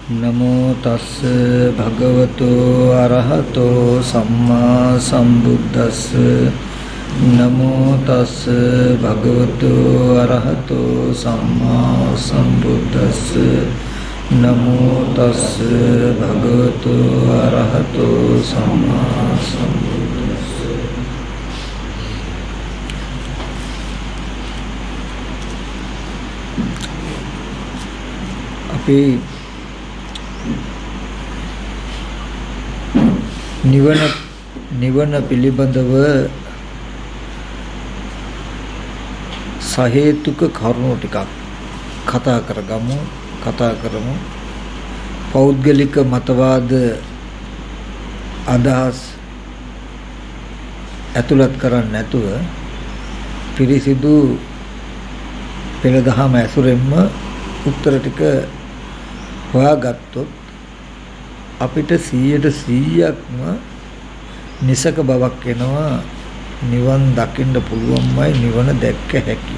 නමෝ තස්ස භගවතු අරහතෝ සම්මා සම්බුද්දස්ස නමෝ තස්ස භගවතු අරහතෝ සම්මා සම්බුද්දස්ස නමෝ තස්ස භගවතු අරහතෝ සම්මා සම්බුද්දස්ස. අපි නිවන පිළිබඳව සහේතුක කරුණු ටිකක් කතා කරමු. පෞද්ගලික මතවාද අදහස් ඇතුළත් කරන්නේ නැතුව පිරිසිදු පෙළදහම ඇසුරෙන්ම උත්තර ටික හොයාගත්තොත් අපිට 100%ක්ම නිසක බවක් එනවා. නිවන් දකින්න පුළුවන්මයි, නිවන දැක්ක හැකි.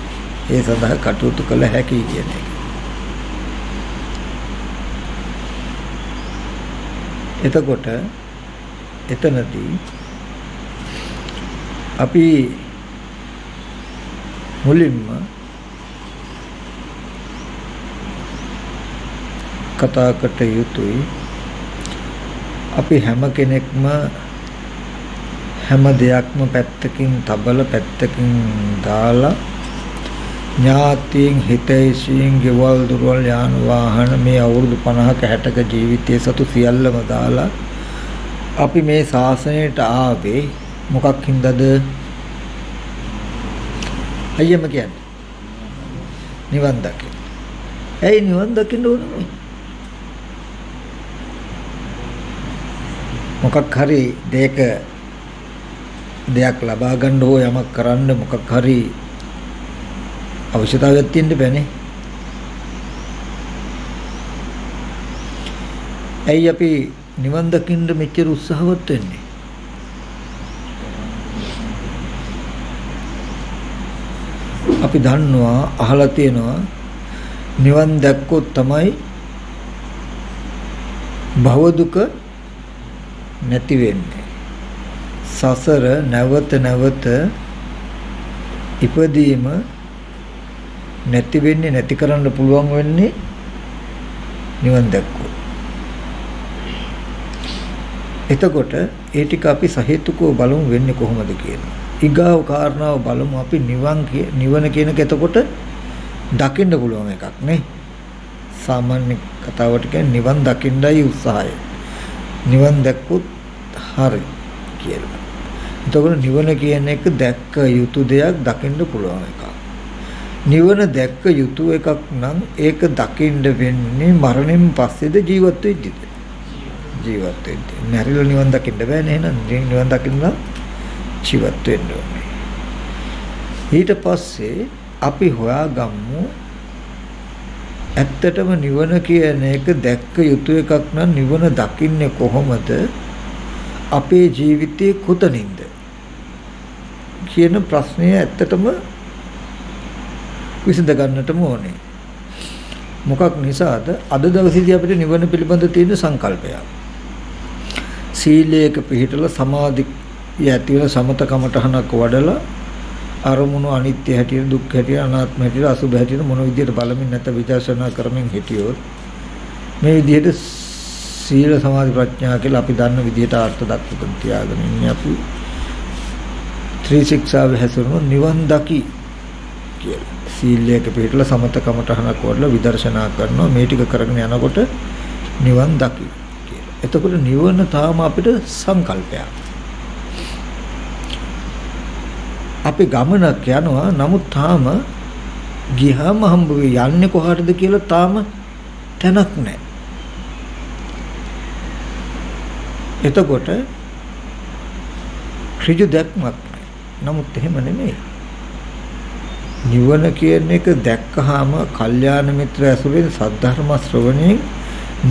ඒ සඳහා කටයුතු කළ හැකි කියන එක. එතකොට එතනදී අපි මුලින්ම කතා කට යුතුයි. අපි හැම කෙනෙක්ම හැම දෙයක්ම පැත්තකින් තබල පැත්තකින් දාලා ඥාතීන් හිතයිසින් ගෙවල් දොරවල් යාන වාහන මේ අවුරුදු 50ක 60ක ජීවිතයේ සතු සියල්ලම දාලා අපි මේ ශාසනයට ආවේ මොකක් හින්දාද? අයියම කියන්නේ නිවන් දකින්න. ඇයි නිවන් දකින්න ඕනේ? මොකක් හරි දෙයක් ලබා ගන්න හෝ යමක් කරන්න මොකක් හරි අවශ්‍යතාවයක් තියෙන්න බෑනේ. ඇයි අපි නිවන් දකින්න මෙච්චර උත්සාහවත් වෙන්නේ? අපි දන්නවා, අහලා තියෙනවා නිවන් දැක්කොත් තමයි භව දුක නැති වෙන්නේ. සසර නැවත ඉපදීම නැති වෙන්නේ, නැති කරන්න පුළුවන් වෙන්නේ නිවන් දැක්කොත්. එතකොට ඒ ටික අපි සහේතුකව බලමු වෙන්නේ කොහොමද කියලා. ඊගාව කාරණාව බලමු. අපි නිවන කියන එක එතකොට දකින්න පුළුවන් එකක් නේ. සාමාන්‍ය කතාවට කියන්නේ නිවන් දකින්නයි උත්සාහය. නිවන් දැක්කොත් හරි කියලා. එතකොට නිවන කියන එක දැක්ක යුතු දෙයක්, දකින්න පුළුවන් එකක්. නිවන දැක්ක යුතු එකක් නම් ඒක දකින්න වෙන්නේ මරණයෙන් පස්සේද ජීවත් වෙද්දිද? ජීවත් වෙද්දී. මැරිලා නිවන් දකින්න බෑනේ. එහෙනම් නිවන් දකින්න ජීවත් වෙන්න ඕනේ. ඊට පස්සේ අපි හොයාගමු ඇත්තටම නිවන කියන එක දැක්ක යුතු එකක් නම් නිවන දකින්නේ කොහොමද? අපේ ජීවිතයේ කොතනින්ද කියන ප්‍රශ්නය ඇත්තටම විසඳ ගන්නටම ඕනේ. මොකක් නිසාද? අද දවසේදී අපිට නිවන පිළිබඳ තියෙන සංකල්පය. සීලයක පිළිපදලා සමාධිය ඇති වෙන සමතකමටහනක් වඩලා අරමුණු අනිත්‍ය හැටියට, දුක් හැටියට, අනාත්ම හැටියට, අසුභ හැටියට මොන විදියට බලමින් නැත්නම් විචාරණා කරමින් හිටියොත් මේ විදිහට සීල සමාධි ප්‍රඥා කියලා අපි දන්න විදිහට අර්ථ දක්වපු තියාගෙන ඉන්නේ අපි ත්‍රිශික්ෂාවේ හැසිරෙන නිවන් දකි කියලා. සීලයක පිළිපදලා සමතකමටහනක් වඩලා විදර්ශනා කරනවා. මේ ටික කරගෙන යනකොට නිවන් දකි කියලා. එතකොට නිවන තාම අපිට සංකල්පයක්. අපි ගමනක් යනවා. නමුත් තාම ගියාම හම්බ වෙන්නේ යන්නේ කොහාටද කියලා තාම තැනක් නැහැ. එතකොට ඍජු දැක්මක් නැහැ. නමුත් එහෙම නෙමෙයි. නිවන කියන එක දැක්කහම කල්යාණ මිත්‍ර ඇසුරෙන් සද්ධර්ම ශ්‍රවණයෙන්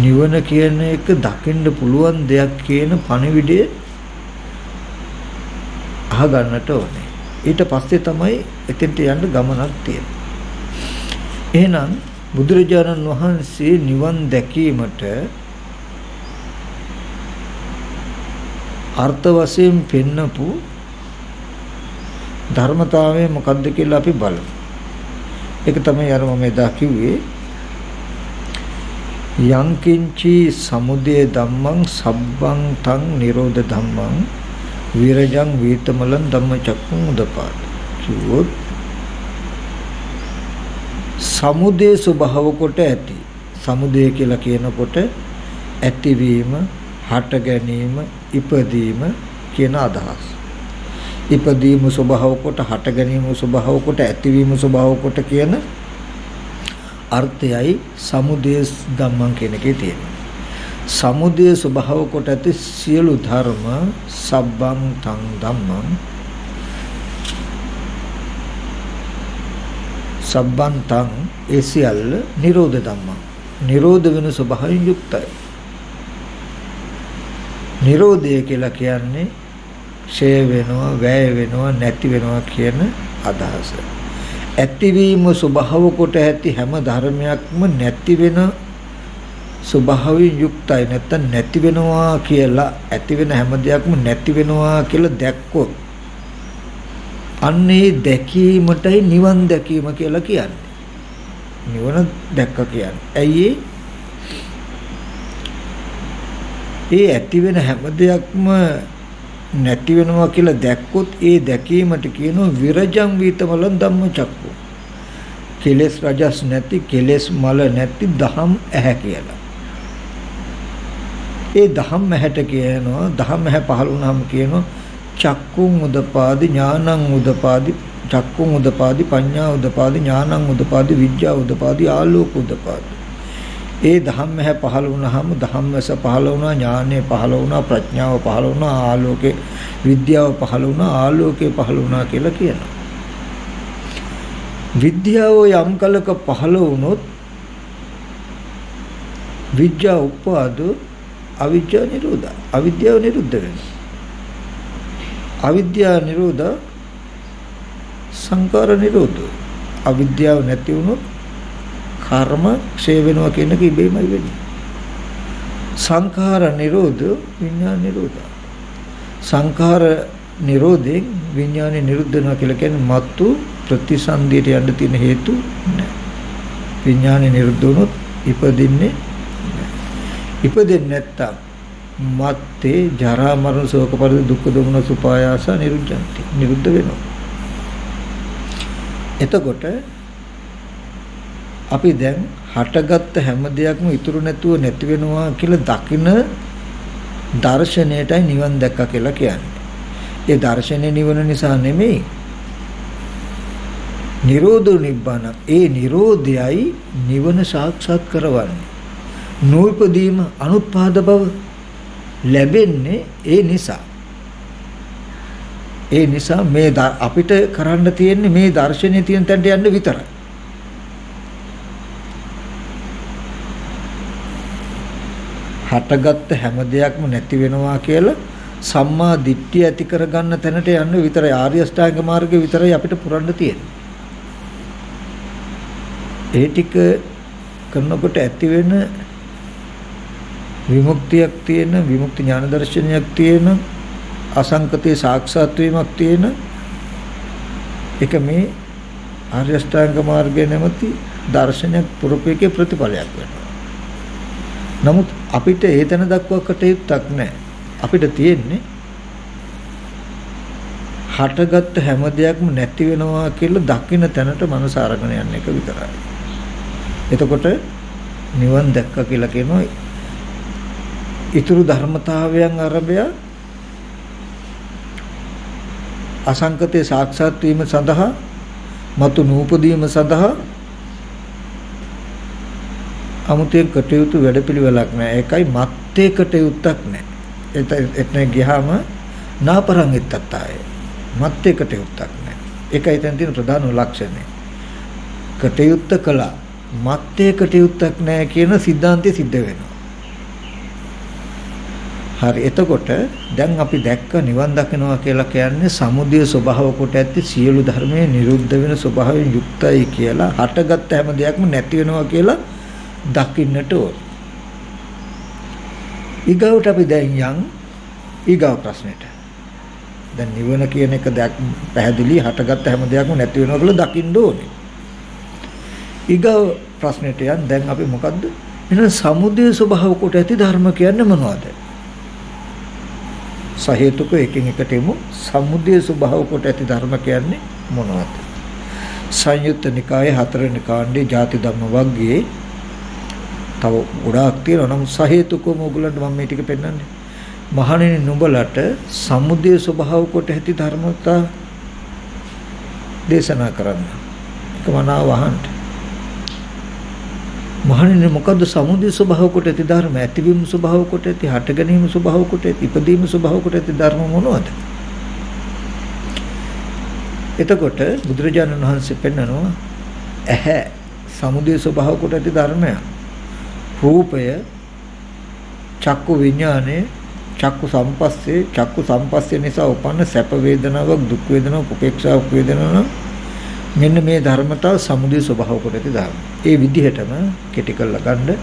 නිවන කියන එක දකින්න පුළුවන් දෙයක් කියන පණිවිඩය අහගන්නට ඕනේ. ඊට පස්සේ තමයි එතෙන්ට යන්න ගමනක් තියෙන්නේ. එහෙනම් බුදුරජාණන් වහන්සේ නිවන් දැකීමට අර්ථ වශයෙන් පෙන්නපු ධර්මතාවය මොකක්ද කියලා අපි බලමු. ඒක තමයි අර මම එදා කිව්වේ යංකින්චි සමුදය ධම්මං සබ්බං තං නිරෝධ ධම්මං විරජං වීතමලං ධම්මචක්ඛුං උදපාද කිව්වොත් සමුදය ස්වභාව කොට ඇති. සමුදය කියලා කියනකොට ඇතිවීම, හට ගැනීම, ඉපදීම කියන අදහස්. ඉපදීම ස්වභාව කොට, හට ගැනීම ස්වභාව කොට, ඇතිවීම ස්වභාව කොට කියන අර්ථයයි සමුදය ධම්මං කියන එකේ තියෙන්නේ. සමුදය ස්වභාව කොට ඇති සියලු ධර්ම සබ්බං තං ධම්මං සබ්බන්තං ඒ සියල්ල නිරෝධ ධම්මං නිරෝධ වෙන ස්වභාවයෙන් යුක්තයි. නිරෝධය කියලා කියන්නේ ඡය වෙනවා, වැය වෙනවා, නැති වෙනවා කියන අදහස. ඇතිවීම ස්වභාව කොට ඇති හැම ධර්මයක්ම නැති වෙන ස්වභාවයෙන් යුක්තයි. නැත්නම් නැති වෙනවා කියලා ඇති වෙන හැම දෙයක්ම නැති වෙනවා කියලා දැක්කොත් අන්නේ දැකීමටයි නිවන් දැකීම කියලා කියන්නේ. නිවන දැක්ක කියන්නේ. ඇයි ඒ ඇති වෙන හැම දෙයක්ම නැති වෙනවා කියලා දැක්කොත් ඒ දැකීමට කියනවා විරජං වීතමලං ධම්මචක්ඛු. කෙලෙස් රජස් නැති, කෙලෙස් මල නැති දහම් ඇහැ කියලා. ඒ දහම් ඇහැට කියනවා, දහම් ඇහැ පහළ වුණාම කියනවා චක්කුං උදපාදි ඥානං උදපාදි චක්කුං උදපාදි පඤ්ඤා උදපාදි ඥානං උදපාදි විද්‍යා උදපාදි ආලෝක උදපාදි. ඒ ධම්ම හැ පහළ වුණාම ධම්මස පහළ වුණා, ඥානෙ පහළ වුණා, ප්‍රඥාව පහළ වුණා, ආලෝකේ විද්‍යාව පහළ වුණා, ආලෝකේ පහළ වුණා කියලා කියනවා. විද්‍යාව යම් කලක පහළ වුණොත් විද්‍යා උපාදෝ අවිද්‍යා නිරෝධ. අවිද්‍යාව නිරුද්ධ වෙනවා. අවිද්‍යාව නිරෝධ සංකාර නිරෝධ. අවිද්‍යාව නැති වුණොත් කර්ම ක්ෂය වෙනවා කියන එක ඉබේමයි වෙන්නේ. සංඛාර නිරෝධ විඥාන නිරෝධ. සංඛාර නිරෝධයෙන් විඥානේ නිරුද්ධ වෙනවා කියලා කියන්නේ මත්තු ප්‍රතිසන්දියට යන්න තියෙන හේතු නැහැ. විඥානේ නිරුද්ධ වුණොත් ඉපදින්නේ නැහැ. ඉපදෙන්නේ නැත්තම් මත්තේ ජරා මරණ ශෝක පරිදේ දුක්ඛ දෝමන සුපායාස නිරුද්ධಂತಿ නිරුද්ධ වෙනවා. එතකොට අපි දැන් හටගත්ත හැම දෙයක්ම ඉතුරු නැතුව නැති වෙනවා කියලා දකින දර්ශනයටයි නිවන් දැක්කා කියලා කියන්නේ. ඒ දර්ශනේ නිවන නිසා නෙමෙයි. නිරෝධ නිබ්බාන. ඒ නිරෝධයයි නිවන සාක්ෂාත් කරවන්නේ. නූපදීම අනුත්පාද බව ලැබෙන්නේ ඒ නිසා. ඒ නිසා මේ අපිට කරන්න තියෙන්නේ මේ දර්ශනේ තියෙන තැනට යන්න විතරයි. හටගත්ත හැම දෙයක්ම නැති වෙනවා කියලා සම්මා දිට්ඨිය ඇති කරගන්න තැනට යන්න විතරයි. ආර්ය අෂ්ටාංග මාර්ගය විතරයි අපිට පුරන්න තියෙන්නේ. ඒ ටික කරනකොට ඇති වෙන විමුක්තියක් තියෙන, විමුක්ති ඥාන දර්ශනයක් තියෙන, අසංකතේ සාක්ෂාත් වීමක් තියෙන එක මේ ආර්ය අෂ්ටාංග මාර්ගය නැමැති දර්ශනයක් පුරපේකේ ප්‍රතිඵලයක් වෙනවා. නමුත් අපිට ඒ තැන දක්වා කටයුත්තක් නැහැ. අපිට තියෙන්නේ හටගත්ත හැම දෙයක්ම නැති වෙනවා කියලා දකින්න තැනට මනස අරගෙන යන එක විතරයි. එතකොට නිවන් දැක්ක කියලා කියනවා ඊතුරු ධර්මතාවයන් අරබය අසංකතේ සාක්ෂාත් වීම සඳහා මතු නූපදීම සඳහා අමුතෙන් කටයුතු වැඩපිළිවෙලක් නැහැ. ඒකයි මත්තේ කටයුත්තක් නැහැ. එතන ගියාම නාපරංගිත්තත් ආයේ මත්තේ කටයුත්තක් නැහැ. ඒකයි තන තියෙන ප්‍රධාන ලක්ෂණය. කටයුත්ත කළා මත්තේ කටයුත්තක් නැහැ කියන સિદ્ધාන්තය සිද්ධ වෙනවා. හරි. එතකොට දැන් අපි දැක්ක නිවන් දකිනවා කියලා කියන්නේ සමුදය ස්වභාව කොට ඇති සියලු ධර්මයේ නිරුද්ධ වෙන ස්වභාවයෙන් යුක්තයි කියලා හටගත් හැම දෙයක්ම නැති වෙනවා කියලා දකින්නට ඕන. ඊගවට අපි දැන් යන් ඊගව ප්‍රශ්නෙට. දැන් නිවන කියන එක දැක් පැහැදිලි හටගත් හැම දෙයක්ම නැති වෙනවා කියලා දකින්න ඕනේ. ඊගව ප්‍රශ්නෙට යන් දැන් අපි මොකද්ද? එහෙනම් සමුදය ස්වභාව කොට ඇති ධර්ම කියන්නේ මොනවද? සහේතුක එකින් එකට එමු. සමුදය ස්වභාව කොට ඇති ධර්ම කියන්නේ මොනවද? සංයුත්ත නිකායේ 4 වෙනි කාණ්ඩේ ජාති ධම්ම වර්ගයේ තව ගොඩාක් තියෙනවා. නම් සහේතුකව ඕගොල්ලන්ට මම මේ ටික පෙන්නන්නේ. මහණෙනි නුඹලට සමුදය ස්වභාව කොට ඇති ධර්මතා දේශනා කරන්න. ඒක මනාව අහන්න. මහණෙනි මොකද්ද සමුදය ස්වභාව කොට ඇති ධර්ම? ඇතිවීම ස්වභාව කොට ඇති, හට ගැනීම ස්වභාව කොට ඇති, ඉපදීම ස්වභාව කොට ඇති ධර්ම මොනවද? එතකොට බුදුරජාණන් වහන්සේ පෙන්නනවා ඇහැ සමුදය ස්වභාව කොට ඇති ධර්මයක්. රූපය, චක්කු විඥානය, චක්කු සම්පස්සේ නිසා උපන්න සැප වේදනාවක්, දුක් වේදනාවක්, උපේක්ෂාවක් වේදනාවක් මෙන්න මේ ධර්මතා සමුදය ස්වභාව කොට ඇති ධර්ම. ඒ විදිහටම කෙටි කරලා ගන්න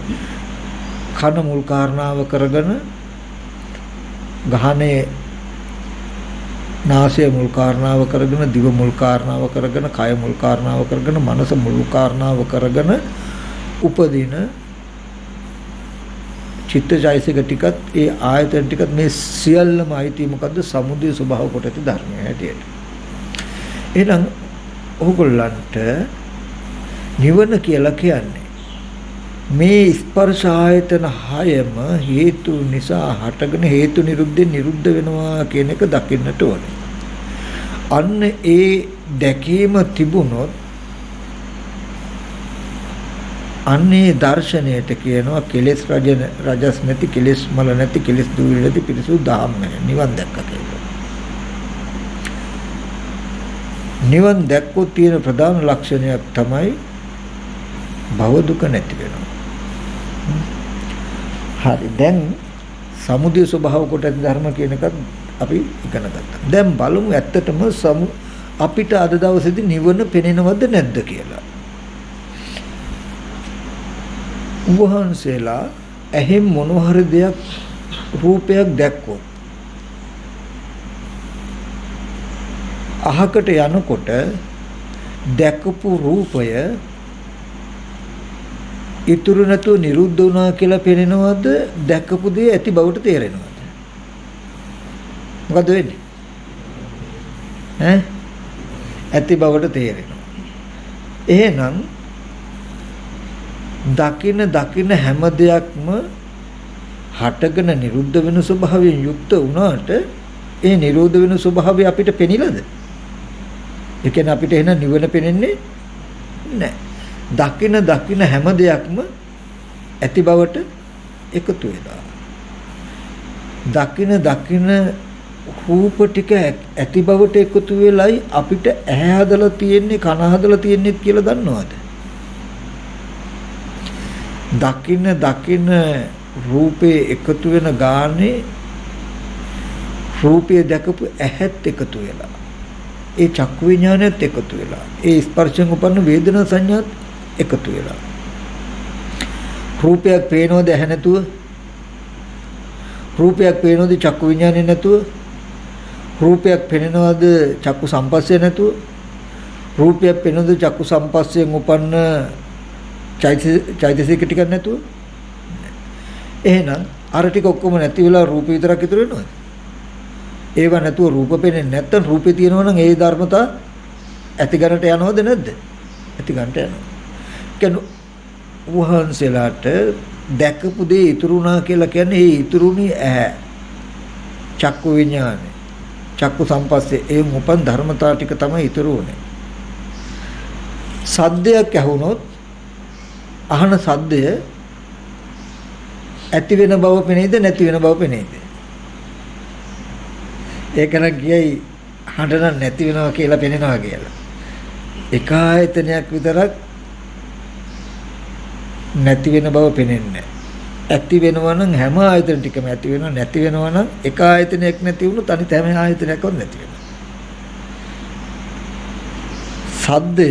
කන මුල් කාරණාව කරගෙන ගහනේ නාසය මුල් කාරණාව කරගෙන දිව මුල් කාරණාව කරගෙන කය මුල් කාරණාව කරගෙන මනස මුල් කාරණාව කරගෙන උපදින චිත්තජයසික ටිකත් ඒ ආයතන ටිකත් මේ සියල්ලම අයිති මොකද්ද? සමුදය ස්වභාව කොට ඇති ධර්මය හැටියට. එහෙනම් ඕගොල්ලන්ට නිවන කියලා කියන්නේ මේ ස්පර්ශ ආයතන හයම හේතු නිසා හටගෙන හේතු නිරුද්ධයෙන් නිරුද්ධ වෙනවා කියන එක දකින්නට ඕනේ. අන්න ඒ දැකීම තිබුණොත් අන්නේ දර්ශනයට කියනවා කෙලෙස් රජස් නැති, කෙලෙස් මල නැති, කෙලෙස් දුවිලි නැති පිරිසුදු ධම්ම නිවන් දැක්ක කියලා. නිවන් දැක්කොත් තියෙන ප්‍රධාන ලක්ෂණයක් තමයි භව දුක නැති වෙනවා. හරි. දැන් සමුදය ස්වභාව කොට ඇති ධර්ම කියන එකත් අපි ඉගෙන ගත්තා. දැන් බලමු ඇත්තටම අපිට අද දවසේදී නිවන පෙනෙනවද නැද්ද කියලා. උන්වහන්සේලා ඇහෙන් මොන හරි දෙයක් රූපයක් දැක්කොත් අහකට යනකොට දැකපු රූපය ඉතුරු නැතුව නිරුද්ධ වුණා කියලා පේනවද? දැකපු දේ ඇති බවට තේරෙනවද? මොකද වෙන්නේ? ඇති බවට තේරෙනවා. එහෙනම් දකින හැම දෙයක්ම හටගෙන නිරුද්ධ වෙන ස්වභාවයෙන් යුක්ත වුණාට ඒ නිරෝධ වෙන ස්වභාවය අපිට පෙනිලාද? ඒ කියන්නේ අපිට එහෙනම් නිවන පෙනෙන්නේ නැහැ. දකින හැම දෙයක්ම ඇති බවට එකතු වෙලා. දකින රූප ටික ඇති බවට එකතු වෙලයි අපිට ඇහැ හදලා තියෙන්නේ, කන හදලා තියෙන්නේ කියලා දන්නවද? දකින රූපේ එකතු වෙන ගානේ රූපය දැකපු ඇහත් එකතු වෙලා, ඒ චක්කු විඥානයත් එකතු වෙලා, ඒ ස්පර්ශයෙන් උපන්න වේදනා සංඥාත් එකතු වෙලා. රූපයක් පේනවද ඇහැ නැතුව? රූපයක් පේනවද චක්කු විඥානය නැතුව? රූපයක් පෙනෙනවද චක්කු සම්පස්සේ නැතුව? රූපයක් පෙනෙනවද චක්කු සම්පස්සයෙන් උපන්න චෛතසික ටිකක් නැතුව? එහෙනම් අර ටික ඔක්කොම නැති වෙලා රූප විතරක් ඉතුරු වෙනවද? ඒව නැතුව රූප පෙනෙන්නේ නැත්තම් රූපේ තියෙනවා නම් ඒ ධර්මතා ඇති ගන්නට යනවද නැද්ද? ඇති ගන්නට යනවා. කියන්නේ වහන්සේලාට දැකපු දේ ඉතුරු වුණා කියලා කියන්නේ ඒ ඉතුරුනේ ඇහැ, චක්කු විඥානේ, චක්කු සම්පස්සේ ඒ උපන් ධර්මතා ටික තමයි ඉතුරු වුනේ. සද්දයක් ඇහුනොත් අහන සද්දය ඇති වෙන බව පෙනේද නැති වෙන බව පෙනේද? ඒක නම් කියයි හඬන නැති වෙනවා කියලා පෙනෙනවා කියලා. එක ආයතනයක් විතරක් නැති වෙන බව පෙනෙන්නේ නැහැ. ඇති වෙනවා නම් හැම ආයතන ටිකම ඇති වෙනවා, නැති වෙනවා නම් එක ආයතනයක් නැති වුණොත් අනිත් හැම ආයතනයක්වත් නැති වෙනවා. සද්දය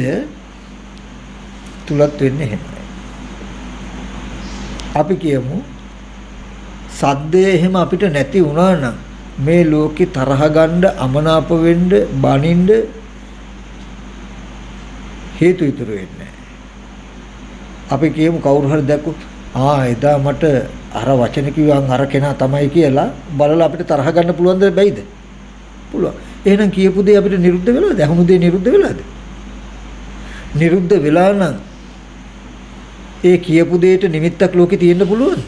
තුලත් වෙන්නේ එහෙමයි. අපි කියමු සද්දය එහෙම අපිට නැති වුණා නම් මේ ලෝකේ තරහ ගන්න, අමනාප වෙන්න, බනින්න හේතු ඉතුරු වෙන්නේ නැහැ. අපි කියමු කවුරු හරි දැක්කොත් එදා මට අර වචන කිව්වන් අර කෙනා තමයි කියලා බලලා අපිට තරහ ගන්න පුළුවන්ද බැයිද? පුළුවන්. එහෙනම් කියපු දේ අපිට නිරුද්ධ වෙලාද? අහුණු දේ නිරුද්ධ වෙලාද? නිරුද්ධ වෙලා නම් ඒ කියපු දෙයට නිමිත්තක් ලෝකේ තියෙන්න පුළුවන්ද?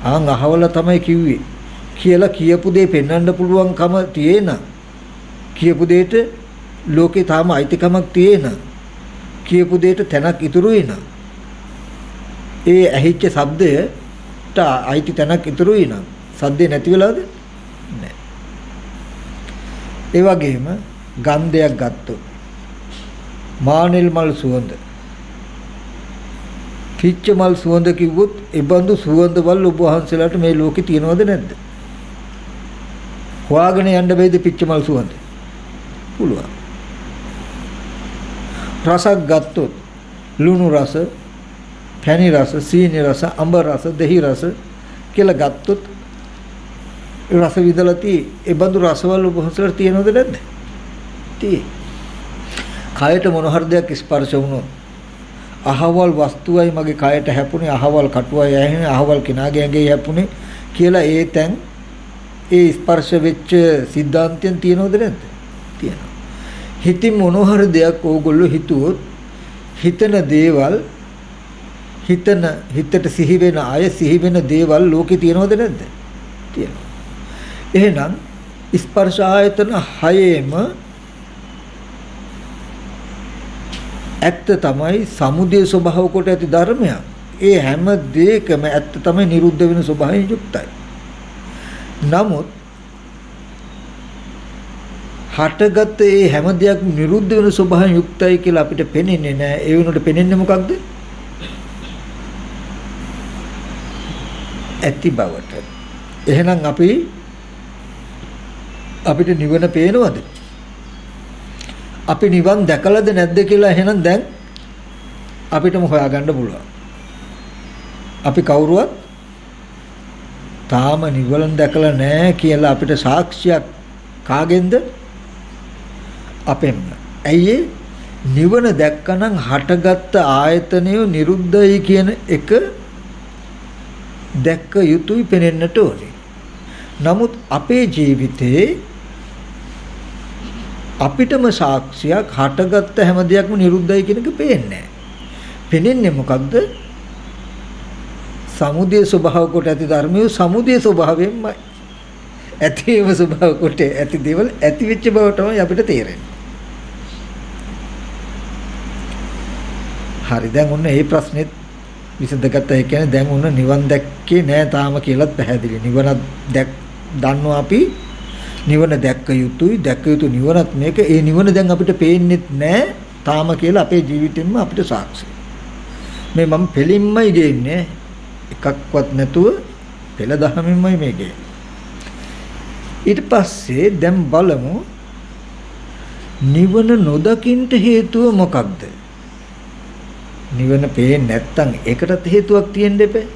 අහවල තමයි කිව්වේ කියලා කියපු දේ පෙන්වන්න පුළුවන්කම තියෙන. කියපු දෙයට ලෝකේ තාම අයිතිකමක් තියෙන. කියපු දෙයට තැනක් ඉතුරුයි නම් ඒ ඇහිච්ච ශබ්දයට අයිති තැනක් ඉතුරුයි නම් සද්දේ නැති වෙලාද? නැහැ. ඒ වගේම ගන්ධයක් ගත්තොත් මානෙල් මල් සුවඳ, පිච්ච මල් සුවඳ කිව්වොත් ඒ බඳු සුවඳවල් ඔබ වහන්සේලාට මේ ලෝකේ තියෙනවද නැද්ද? හොයාගෙන යන්න බැයිද පිච්ච මල් සුවඳ? පුළුවන්. රසක් ගත්තොත් ලුණු රස, පැණි රස, සීනි රස, අඹ රස, දහි රස කියලා ගත්තොත් රස විඳලා ඒ බඳු රසවල ඔබ වහන්සේලාට තියෙනවද නැද්ද? තියෙයි. කයට මොන හරි දෙයක් ස්පර්ශ වුණොත් අහවල් වස්තුවයි මගේ කයට හැපුණේ, අහවල් කටුවයි ඇහෙන්නේ, අහවල් කෙනාගේ ඇඟේ හැපුණේ කියලා ඒ තැන් ඒ ස්පර්ශ වෙච්ච සිද්ධාන්තයන් තියෙනවද නැද්ද? තියෙනවා. හිතින් මොන හරි දෙයක් ඕගොල්ලෝ හිතුවොත් හිතන දේවල් හිතට සිහි වෙන අය සිහි වෙන දේවල් ලෝකේ තියෙනවද නැද්ද? තියෙනවා. එහෙනම් ස්පර්ශ ආයතන හයේම ඇත්ත තමයි සමුදය ස්වභාව කොට ඇති ධර්මයක්. ඒ හැම දෙයකම ඇත්ත තමයි නිරුද්ධ වෙන ස්වභාවයෙන් යුක්තයි. නමුත් හටගත් ඒ හැම දෙයක්ම නිරුද්ධ වෙන ස්වභාවයෙන් යුක්තයි කියලා අපිට පේන්නේ නැහැ. ඒ වෙනුවට පේන්නේ මොකක්ද? ඇති බවට. එහෙනම් අපිට නිවන පේනවද? අපි නිවන් දැකලාද නැද්ද කියලා එහෙනම් දැන් අපිටම හොයාගන්න පුළුවන්. අපි කවුරුවත් තාම නිවන දැකලා නැහැ කියලා අපිට සාක්ෂියක් කාගෙන්ද? අපෙන්ම. ඇයි නිවන දැක්කනම් හටගත්ත ආයතනය නිරුද්ධයි කියන එක දැක්ක යුතුයි පෙනෙන්නට ඕනේ. නමුත් අපේ ජීවිතේ අපිටම සාක්ෂියක් හටගත්ත හැම දෙයක්ම නිරුද්ධයි කියන එක පේන්නේ නැහැ. පෙනෙන්නේ මොකක්ද? සමුදය ස්වභාව කොට ඇති ධර්මයේ සමුදය ස්වභාවයෙන්මයි. ඇතිවීම ස්වභාව කොට ඇති දේවල් ඇති වෙච්ච බව තමයි අපිට තේරෙන්නේ. හරි, දැන් ඔන්න මේ ප්‍රශ්නෙත් විසඳගත්තා. ඒ කියන්නේ දැන් ඔන්න නිවන් දැක්කේ නෑ තාම කියලාත් පැහැදිලි. නිවන දන්නවා අපි. නිවන දැක්ක යුතුයි. දැක්ක යුතු නිවනත් මේක. ඒ නිවන දැන් අපිට පේන්නේත් නෑ තාම කියලා අපේ ජීවිතෙන්ම අපිට සාක්ෂි. මේ මම පෙලින්මයි ගේන්නේ. එකක්වත් නැතුව පෙළ දහමින්මයි මේ ගේන්නේ. ඊට පස්සේ දැන් බලමු නිවන නොදකින්ට හේතුව මොකක්ද? නිවන පේන්නේ නැත්තම් ඒකටත් හේතුවක් තියෙන්න එපා.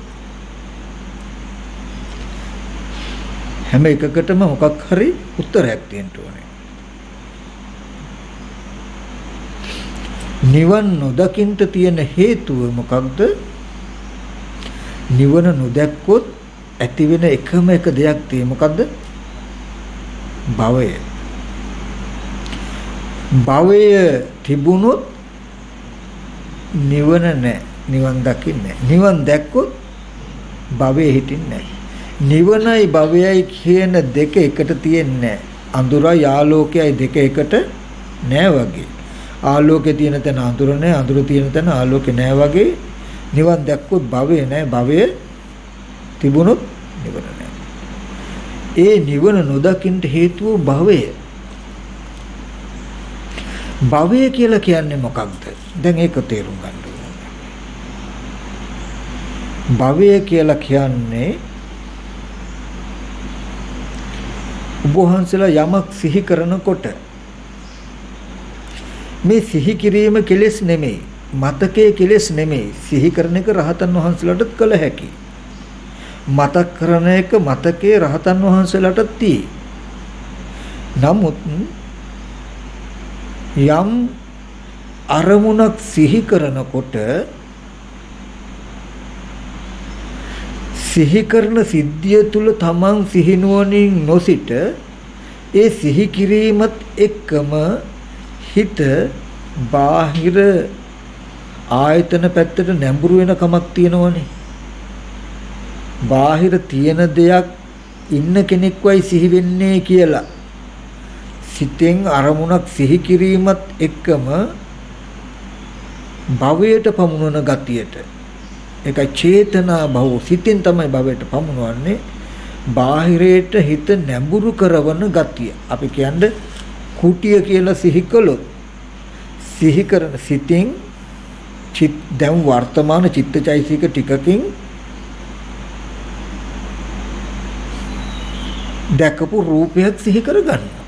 හැම එකකටම මොකක් හරි උත්තරයක් තියෙන්න ඕනේ. නිවන් නොදකින්ට තියෙන හේතුව මොකක්ද? නිවන නොදැක්කොත් ඇති වෙන එකම එක දෙයක් තියෙන්නේ මොකද්ද? භවය. භවය තිබුණොත් නිවන නැහැ. නිවන් දකින්නේ නැහැ. නිවන් දැක්කොත් භවයේ හිටින්නේ නැහැ. නිවනයි භවයයි කියන දෙක එකට තියෙන්නේ නැහැ. අඳුරයි ආලෝකයයි දෙක එකට නැහැ වගේ. ආලෝකේ තියෙන තැන අඳුර නැහැ. අඳුර තියෙන තැන ආලෝකේ නැහැ වගේ. නිවන් දැක්කොත් භවය නැහැ. භවය තිබුණොත් නිවන නැහැ. ඒ නිවන නොදකින්න හේතුව භවය. භවය කියලා කියන්නේ මොකක්ද? දැන් ඒක තේරුම් ගන්න ඕනේ. භවය කියලා කියන්නේ ඔබ වහන්සේලා යමක් සිහි කරනකොට මේ සිහි කිරීම කෙලෙස් නෙමෙයි, මතකයේ කෙලෙස් නෙමෙයි. සිහි කරන එක රහතන් වහන්සේලාටත් කළ හැකි. මතක් කරන එක මතකයේ රහතන් වහන්සේලාටත් තියෙයි. නමුත් යම් අරමුණක් සිහි කරනකොට සිහි කරන සිද්ධිය තුල තමන් සිහිනුවණින් නොසිට ඒ සිහි කිරීමත් එක්කම හිත බාහිර ආයතන පැත්තට නැඹුරු වෙන කමක් තියෙනවනේ. බාහිර තියෙන දෙයක් ඉන්න කෙනෙක්වයි සිහි වෙන්නේ කියලා සිතෙන් අරමුණක් සිහි කිරීමත් එක්කම භවයට පමුණවන ගතියට, ඒකයි චේතනා භව, සිතෙන් තමයි භවයට පමුණවන්නේ. බාහිරයට හිත නැඹුරු කරවන ගතිය අපි කියන්නේ කුටිය කියලා සිහි කළොත්, සිහි කරන සිතින් දැන් වර්තමාන චිත්තචෛසික ටිකකින් දැකපු රූපයක් සිහි කරගන්නවා.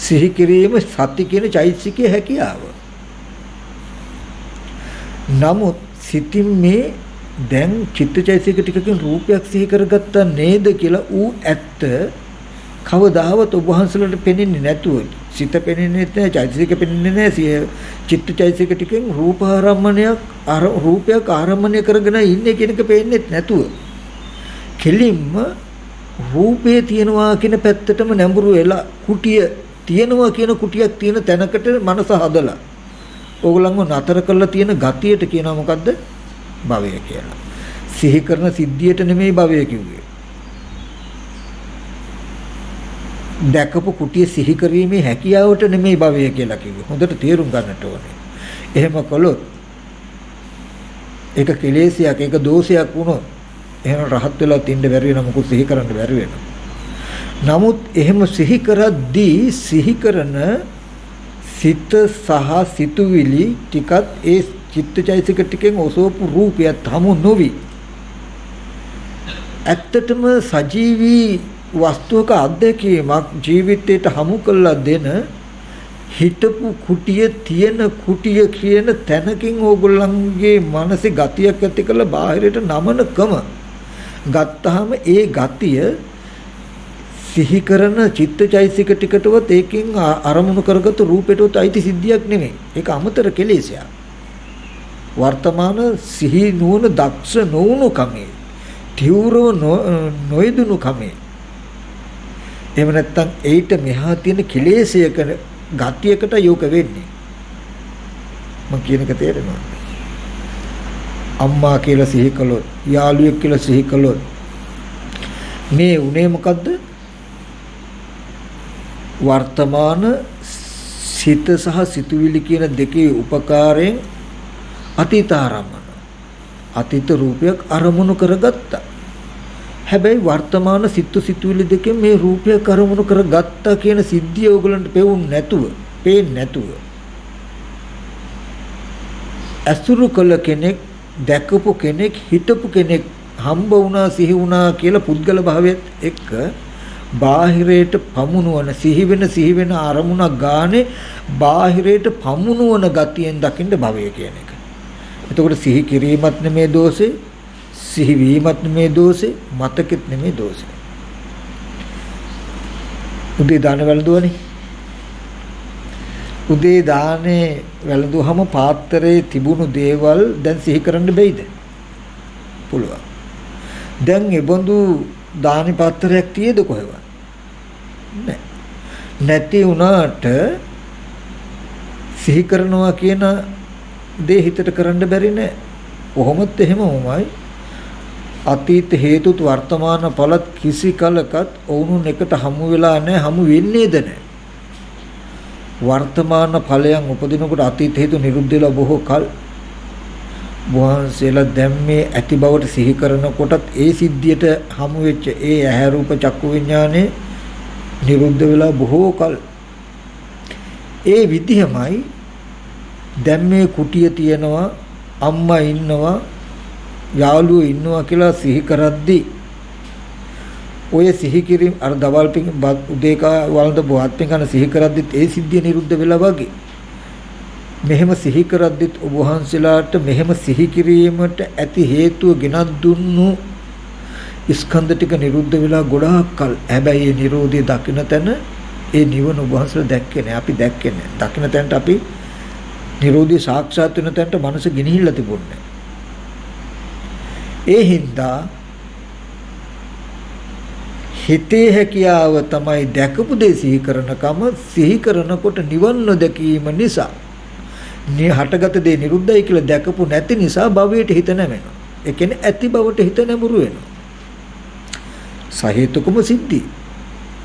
සිහි කිරීම සති කියන චෛසිකයේ හැකියාව. නමුත් සිතින් මේ දැන් චිත්තචෛසික ටිකකින් රූපයක් සිහි කරගත්තා නේද කියලා ඌ ඇත්ත කවදාවත් ඔබ වහන්සේලාට පෙනෙන්නේ නැතුව, සිත පෙනෙන්නේ නැහැ, චෛතසික පෙනෙන්නේ නැහැ, චිත්තචෛතසික ටිකෙන් රූපයක් ආරම්භණය කරගෙන ඉන්නේ කියන එක පේන්නේ නැතුව කෙලින්ම රූපේ තියනවා කියන පැත්තටම නැඹුරු වෙලා කුටිය තියනවා කියන කුටියක් තියෙන තැනකට මනස හදලා ඕගොල්ලන්ව නතර කරලා තියෙන ගතියට කියනවා මොකද්ද? භවය කියලා. සිහි කරන සිද්ධියට නෙමෙයි භවය කිව්වේ. දැකපු කුටිය සිහි කිරීමේ හැකියාවට නෙමෙයි භවය කියලා කිව්වේ. හොඳට තේරුම් ගන්නට ඕනේ. එහෙම කළොත් ඒක කෙලෙසයක්, ඒක දෝෂයක් වුණොත් එහෙනම් රහත් වෙලා තින්න බැරි වෙන මොකද සිහි කරන්න බැරි වෙනවා. නමුත් එහෙම සිහි කරද්දී සිහි කරන සිත සහ සිතුවිලි ටිකත් ඒ චිත්තචෛතසික ටිකෙන් ඔසවපු රූපයත් හමු නොවි. ඇත්තටම සජීවී වස්තුවක අත්දැකීමක් ජීවිතයට හමු කළා දෙන හිතපු කුටිය තියෙන කුටිය කියන තැනකින් ඕගොල්ලන්ගේ මනසේ ගතියක් ඇති කළ බාහිරට නමනකම ගත්තාම ඒ ගතිය සිහි කරන චිත්තචෛතසික ටිකටවත් ඒකෙන් අරමුණු කරගත් රූපයටවත් අයිති සිද්ධියක් නෙමෙයි. ඒක අමතර කෙලෙසයක්. වර්තමාන සිහි නුවණ දක්ෂ නොවුණු කමේ, තීව්‍රව නොයදුණු කමේ. එහෙම නැත්නම් ඒිට මෙහා තියෙන කෙලෙසයක ගතියකට යොක වෙන්නේ. මම කියන එක තේරෙනවද? අම්මා කියලා සිහි කළොත්, යාළුවෙක් කියලා සිහි කළොත් මේ උනේ මොකද්ද? වර්තමාන සිත සහ සිතුවිලි කියන දෙකේ උපකාරයෙන් අතීත ආරම්මන, අතීත රූපයක් අරමුණු කරගත්තා. හැබැයි වර්තමාන සිතුවිලි දෙකෙන් මේ රූපයක් අරමුණු කරගත්තා කියන සිද්ධිය ඕගලන්ට පේන්නේ නැතුව අසුරු කළ කෙනෙක්, දැකපු කෙනෙක්, හිතපු කෙනෙක් හම්බ වුණා, සිහි වුණා කියලා පුද්ගල භාවයත් එක්ක බාහිරයට පමුණුවන සිහි වෙන අරමුණක් ගානේ බාහිරයට පමුණුවන ගතියෙන් දකින්න භවය කියන එක. එතකොට සිහි කිරීමත් නෙමේ දෝෂේ, සිහි වීමත් නෙමේ දෝෂේ, මතකෙත් නෙමේ දෝෂේ. උදේ දාන වැළඳුවනේ. උදේ දානේ වැළඳුවම පාත්‍රයේ තිබුණු දේවල් දැන් සිහි කරන්න බැයිද? පුළුවන්. දැන් ඒ බඳු දානි පාත්‍රයක් තියේද කොහෙවත්? නැහැ. නැති වුණාට සිහි කරනවා කියන දේ හිතට කරන්න බැරි නෑ. කොහොමත් එහෙමමයි. අතීත හේතුත් වර්තමාන ඵලත් කිසි කලකත් වුණුන් එකට හමු වෙලා නැහැ, හමු වෙන්නේද නැහැ. වර්තමාන ඵලයන් උපදිනකොට අතීත හේතු නිරුද්ධ වෙලා බොහෝ කල වහන්සේලා දැන් මේ ඇති බවට සිහි කරනකොටත් ඒ සිද්ධියට හමු වෙච්ච ඒ ඇහැ රූප චක්කු විඥානේ නිරුද්ධ වෙලා බොහෝ කල. ඒ විදිහමයි දැන් මේ කුටිය තියෙනවා, අම්මා ඉන්නවා, යාළුවෝ ඉන්නවා කියලා සිහි කරද්දී ඔය සිහි කිරීම අර දවල් පිං උදේකා වළඳ බොහත් පිං කරන සිහි කරද්දිත් ඒ සිද්ධිය නිරුද්ධ වෙලා වගේ මෙහෙම සිහි කරද්දිත් ඔබ වහන්සේලාට මෙහෙම සිහි කිරීමට ඇති හේතුව ගෙනත් දුන්නු ස්කන්ධ ටික නිරුද්ධ වෙලා ගොඩාක් කල්. හැබැයි මේ නිරෝධය දකින්න තැන ඒ නිවන ඔබ වහන්සේලා දැක්කේ නැහැ. අපි දැක්කේ නැහැ. දකින්න තැනට අපි නිරෝධය සාක්ෂාත් වෙන තැනට මනස ගෙනිහිල්ලා තිබුණේ. ඒ හින්දා හිතේ හැකියාව තමයි දැකපු දේ සිහි කරනකම සිහි කරනකොට නිවන් නොදැකීම නිසා හටගත දේ නිරුද්ධයි කියලා දැකපු නැති නිසා භවයට හිත නැමෙනවා. ඒ කියන්නේ ඇති බවට හිත නැඹුරු වෙනවා. සහේතුකම සිද්ධි.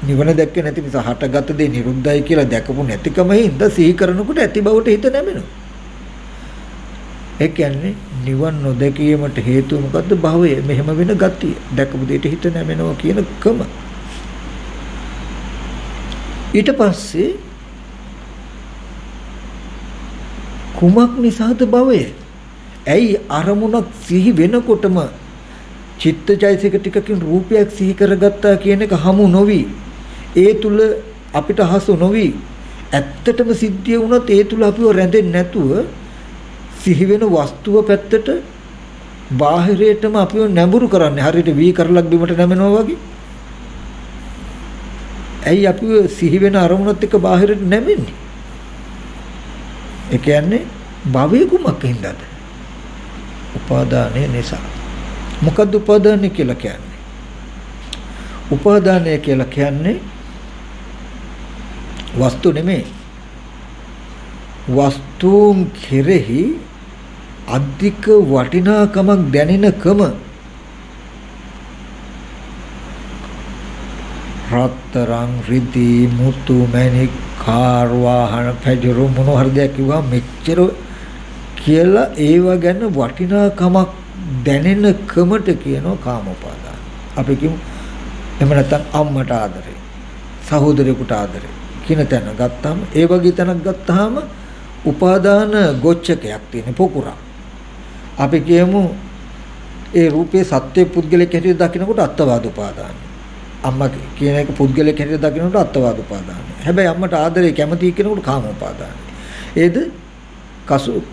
නිවන දැක්කේ නැති නිසා හටගත දේ නිරුද්ධයි කියලා දැකපු නැතිකම හින්දා සිහි කරනකොට ඇති බවට හිත නැමෙනවා. ඒ කියන්නේ නිවන් නොදැකීමට හේතුව මොකද්ද? භවය. මෙහෙම වෙන ගතිය. දැකපු දෙයට හිත නැමෙනවා කියන කම. ඊට පස්සේ කුමක් නිසාද භවය? ඇයි අරමුණක් සිහි වෙනකොටම චිත්තචෛතසික ටිකකින් රූපයක් සිහි කරගත්තා කියන එක හමු නොවි. ඒ තුල අපිට හසු නොවි. ඇත්තටම සිද්ධිය වුණත් ඒ තුල අපිව රැඳෙන්නේ නැතුව සිහි වෙන වස්තුව පැත්තට බාහිරයටම අපිව නැඹුරු කරන්නේ. හරියට වී කරලක් බිමට නැමෙනවා වගේ. ඇයි අපිව සිහි වෙන අරමුණත් එක්ක බාහිරට නැමෙන්නේ? ඒ කියන්නේ භවයේ කුමක් හින්දාද? උපාදානය නිසා. මොකද්ද උපාදානය කියලා කියන්නේ? උපාදානය කියලා කියන්නේ වස්තු නෙමෙයි. වස්තුන් කෙරෙහි අධික වටිනාකමක් දැනෙනකම. රත්තරන් රිදී මුතු මැණික් කාර් වාහන පැජරෝ මොන හරි දෙයක් කිව්වා මෙච්චර කියලා ඒව ගැන වටිනාකමක් දැනෙනකමට කියනවා කාමෝපාදාන. අපි කියමු එහෙම නැත්නම් අම්මට ආදරේ, සහෝදරයෙකුට ආදරේ කියන තැන ගත්තාම ඒ වගේ තැනක් ගත්තාම උපාදාන ගොච්චකයක් තියෙන පොකුරා. අපි කියමු ඒ රූපේ සත්‍ය පුද්ගලෙක් හැටියට දකිනකොට අත්වාද උපාදාන. අම්මා කියන එක පුද්ගලෙක් හැටියට දකිනකොට අත්වාද උපාදාන. හැබැයි අම්මට ආදරේ කැමති කෙනෙකුට කාම උපාදාන. ඒද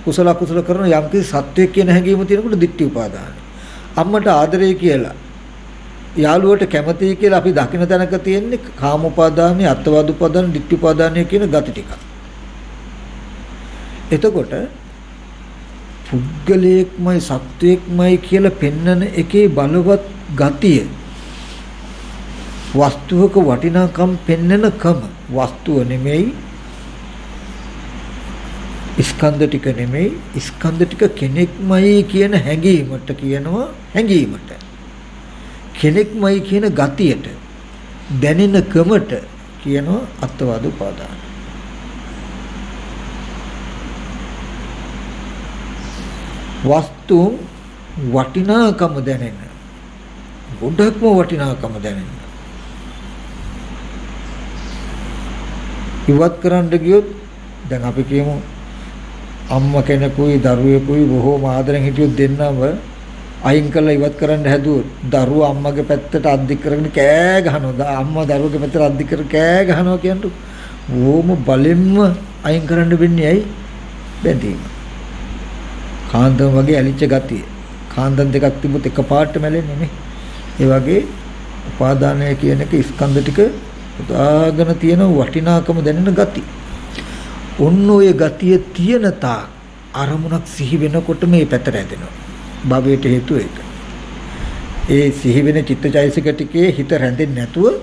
කුසල කුසල කරන යම්කිසි සත්‍යයක් කියන හැඟීම තියෙනකොට ditthi උපාදාන. අම්මට ආදරේ කියලා යාළුවට කැමති කියලා අපි දකින තැනක තියෙන්නේ කාම උපාදානයි, අත්වාද උපාදාන, ditthi උපාදානයි කියන ගති ටික. එතකොට පුද්ගලයෙක්මයි සත්වයෙක්මයි කියලා පෙන්වන එකේ බලවත් ගතිය වස්තුවක වටිනාකම් පෙන්වන කම. වස්තුව නෙමෙයි, ස්කන්ධ ටික නෙමෙයි, ස්කන්ධ ටික කෙනෙක්මයි කියන හැඟීමට කියනවා. හැඟීමට කෙනෙක්මයි කියන ගතියට දැනෙන කමට කියනවා අත්වාද උපාදාන. වස්තුන් වටිනාකම දැනෙන, ගොඩක්ම වටිනාකම දැනෙන. ඉවත් කරන්න ගියොත් දැන් අපි කියමු අම්මා කෙනෙකුයි දරුවෙකුයි බොහෝම ආදරෙන් හිටියොත් දෙන්නම අයින් කරලා ඉවත් කරන්න හැදුවොත් දරුවා අම්මගේ පැත්තට අද්දික් කරගෙන කෑ ගහනවා. අම්මා දරුවගේ පැත්තට අද්දික් කර කෑ ගහනවා කියන්නේ ඕම බලෙන්ම අයින් කරන්න වෙන්නේ ඇයි? බැඳීම. කාන්දම් වගේ ඇලිච්ච ගතිය. කාන්දම් දෙකක් තිබුත් එකපාරට මැලෙන්නේ නේ. ඒ වගේ උපාදානය කියන එක ස්කන්ධ ටික උදාගෙන තියෙන වටිනාකම දැනෙන ගති. ඔන්න ඔය ගතිය තියෙන තාක් අරමුණක් සිහි වෙනකොට මේ පැතර ඇදෙනවා. භවයට හේතුව ඒක. ඒ සිහි වෙන චිත්තචෛතසික ටිකේ හිත රැඳෙන්නේ නැතුව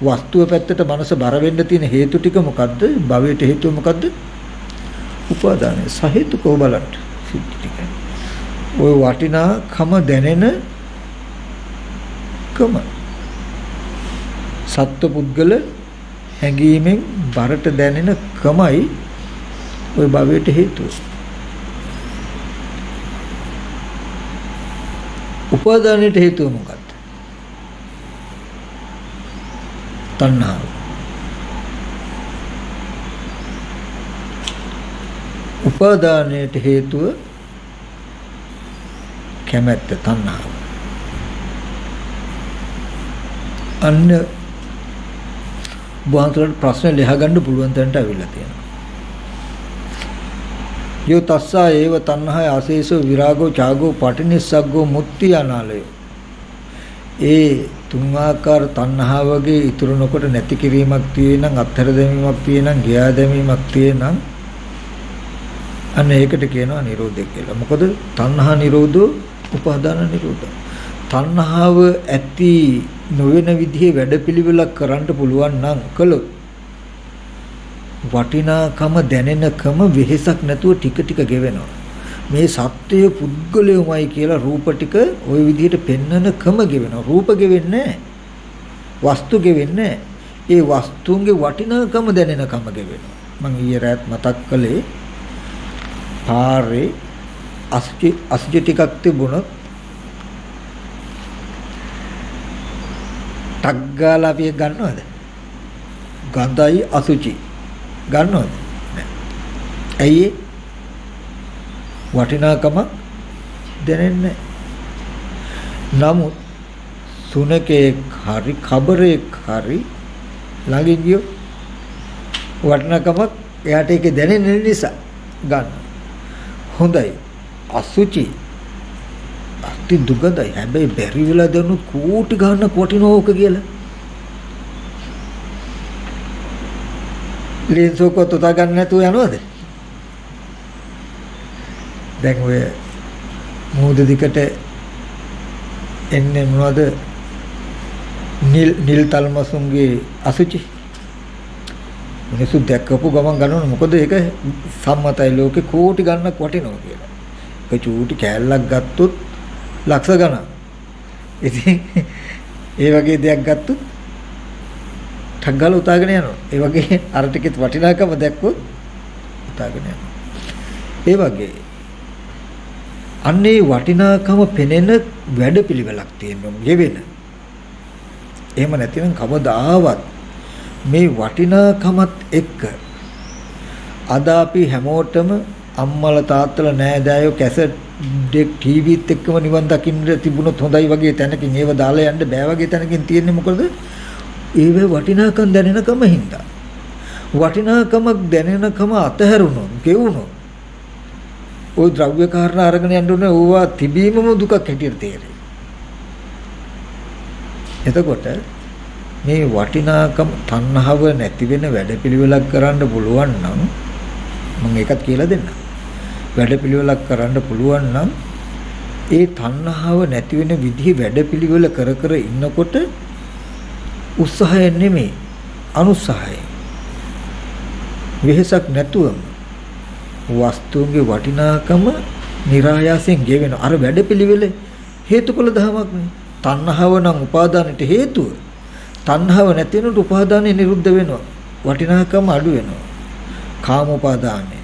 වස්තුව පැත්තට මනස බර වෙන්න තියෙන හේතු ටික මොකද්ද? භවයට හේතුව මොකද්ද? උපාදානය. සහේතුකව බලන්න. ඔය වටිනාකම දැනෙන කම සත්ව පුද්ගල හැඟීමෙන් බරට දැනෙන කමයි ওই භවයට හේතුව. උපාදානයට හේතුව මොකක්ද? තණ්හාව. උපාදානයට හේතුව කැමැත්ත තණ්හාව. අන්න බුදුන්තුලට ප්‍රශ්න ලියහගන්න පුළුවන් තැනට අවිල්ලා තියෙනවා. යෝ තස්සා ඒව තණ්හාය ආශේසෝ විරාගෝ ඡාගෝ පටිනිස්සග්ගෝ මුත්‍ති අනාලය. ඒ තුන් ආකාර තණ්හාවගේ ඉතුරු නොකොට නැති කිරීමක් තියෙනනම් අත්හැර දැමීමක් තියෙනනම් ගියා දැමීමක් තියෙනනම් අන්න ඒකට කියනවා නිරෝධය කියලා. මොකද තණ්හා නිරෝධෝ උපාදාන නිරෝධෝ. තණ්හාව ඇති නොවන විදිහේ වැඩපිළිවෙලක් කරන්න පුළුවන් නම් කළොත් වටිනාකම දැනෙනකම වෙහෙසක් නැතුව ටික ටික ගෙවෙනවා. මේ සත්‍යය පුද්ගලයමයි කියලා රූප ටික ওই විදිහට පෙන්නනකම ගෙවෙනවා. රූප ගෙවෙන්නේ නැහැ. වස්තු වෙන්නේ ඒ වස්තුන්ගේ වටිනාකම දැනෙනකම ගෙවෙනවා. මම ඊයේ රාත් මතක් කළේ පාරේ අසුචි ටිකක් තිබුණොත් ටක් ගාලා අපි ගන්නවද? ගඳයි අසුචි ගන්නවද? නැහැ. ඇයි ඒ? වටිනාකම දැනෙන්නේ නැහැ. නමුත් සුනකේ හරි කබරේ හරි ළඟින් ගියෝ වටිනාකමක් එයාට ඒක දැනෙන නිසා ගන්න. හොඳයි. අසුචි අති දුගඳයි. හැබැයි බැරි වෙලා දන්නු කෝටි ගන්න කොටිනෝක කියලා. ලේන්සෝක තෝතා ගන්න නැතුව යනවද? දැන් ඔය මොහොත දිකට එන්නේ මොනවද? නිල් තල්මසුන්ගේ අසුචි මිනිස්සු දැක්කපු ගමන් ගන්නවනේ. මොකද ඒක සම්මතයි ලෝකේ කෝටි ගණනක් වටිනවා කියලා. ඒක චූටි කෑල්ලක් ගත්තොත් ලක්ෂ ගණන්. ඉතින් ඒ වගේ දෙයක් ගත්තොත් ටග්ගල උතාගෙන යනවා. ඒ වගේ අර ටිකේ වටිනාකම දැක්කොත් උතාගෙන යනවා. ඒ වගේ අන්නේ වටිනාකම පෙනෙන වැඩපිළිවෙලක් තියෙනවා ගෙවෙන. එහෙම නැතිනම් කවදාවත් මේ වටිනාකමත් එක්ක අද අපි හැමෝටම අම්මලා තාත්තලා නෑදෑයෝ කැසට් දෙක් ටීවීත් එක්කම නිවන් දකින්න තිබුණොත් හොඳයි වගේ තැනකින් ඒව දාලා යන්න බෑ වගේ තැනකින් තියෙන්නේ මොකද? ඒවේ වටිනාකම් දැනෙනකම හින්දා. වටිනාකමක් දැනෙනකම අතහැරුණොත් ගෙවුණොත් ওই ද්‍රව්‍ය කාරණා අරගෙන යන්න ඕනේ. ඕවා තිබීමම දුකක් හැටියට තේරෙයි. එතකොට මේ වටිනාකම තණ්හාව නැති වෙන වැඩපිළිවෙලක් කරන්න පුළුවන් නම් මම ඒකත් කියලා දෙන්නම්. වැඩපිළිවෙලක් කරන්න පුළුවන් නම් ඒ තණ්හාව නැති වෙන විදිහ වැඩපිළිවෙල කර කර ඉන්නකොට උත්සාහය නෙමෙයි අනුත්සාහය. වෙහසක් නැතුවම වස්තුන්ගේ වටිනාකම નિરાයාසයෙන් ගෙවෙන අර වැඩපිළිවෙල හේතුඵල ධමයක් නේ. තණ්හාව නම් උපාදානට හේතුව. තණ්හාව නැති වෙනකොට උපාදානය නිරුද්ධ වෙනවා. වටිනාකම අඩු වෙනවා. කාම උපාදානය.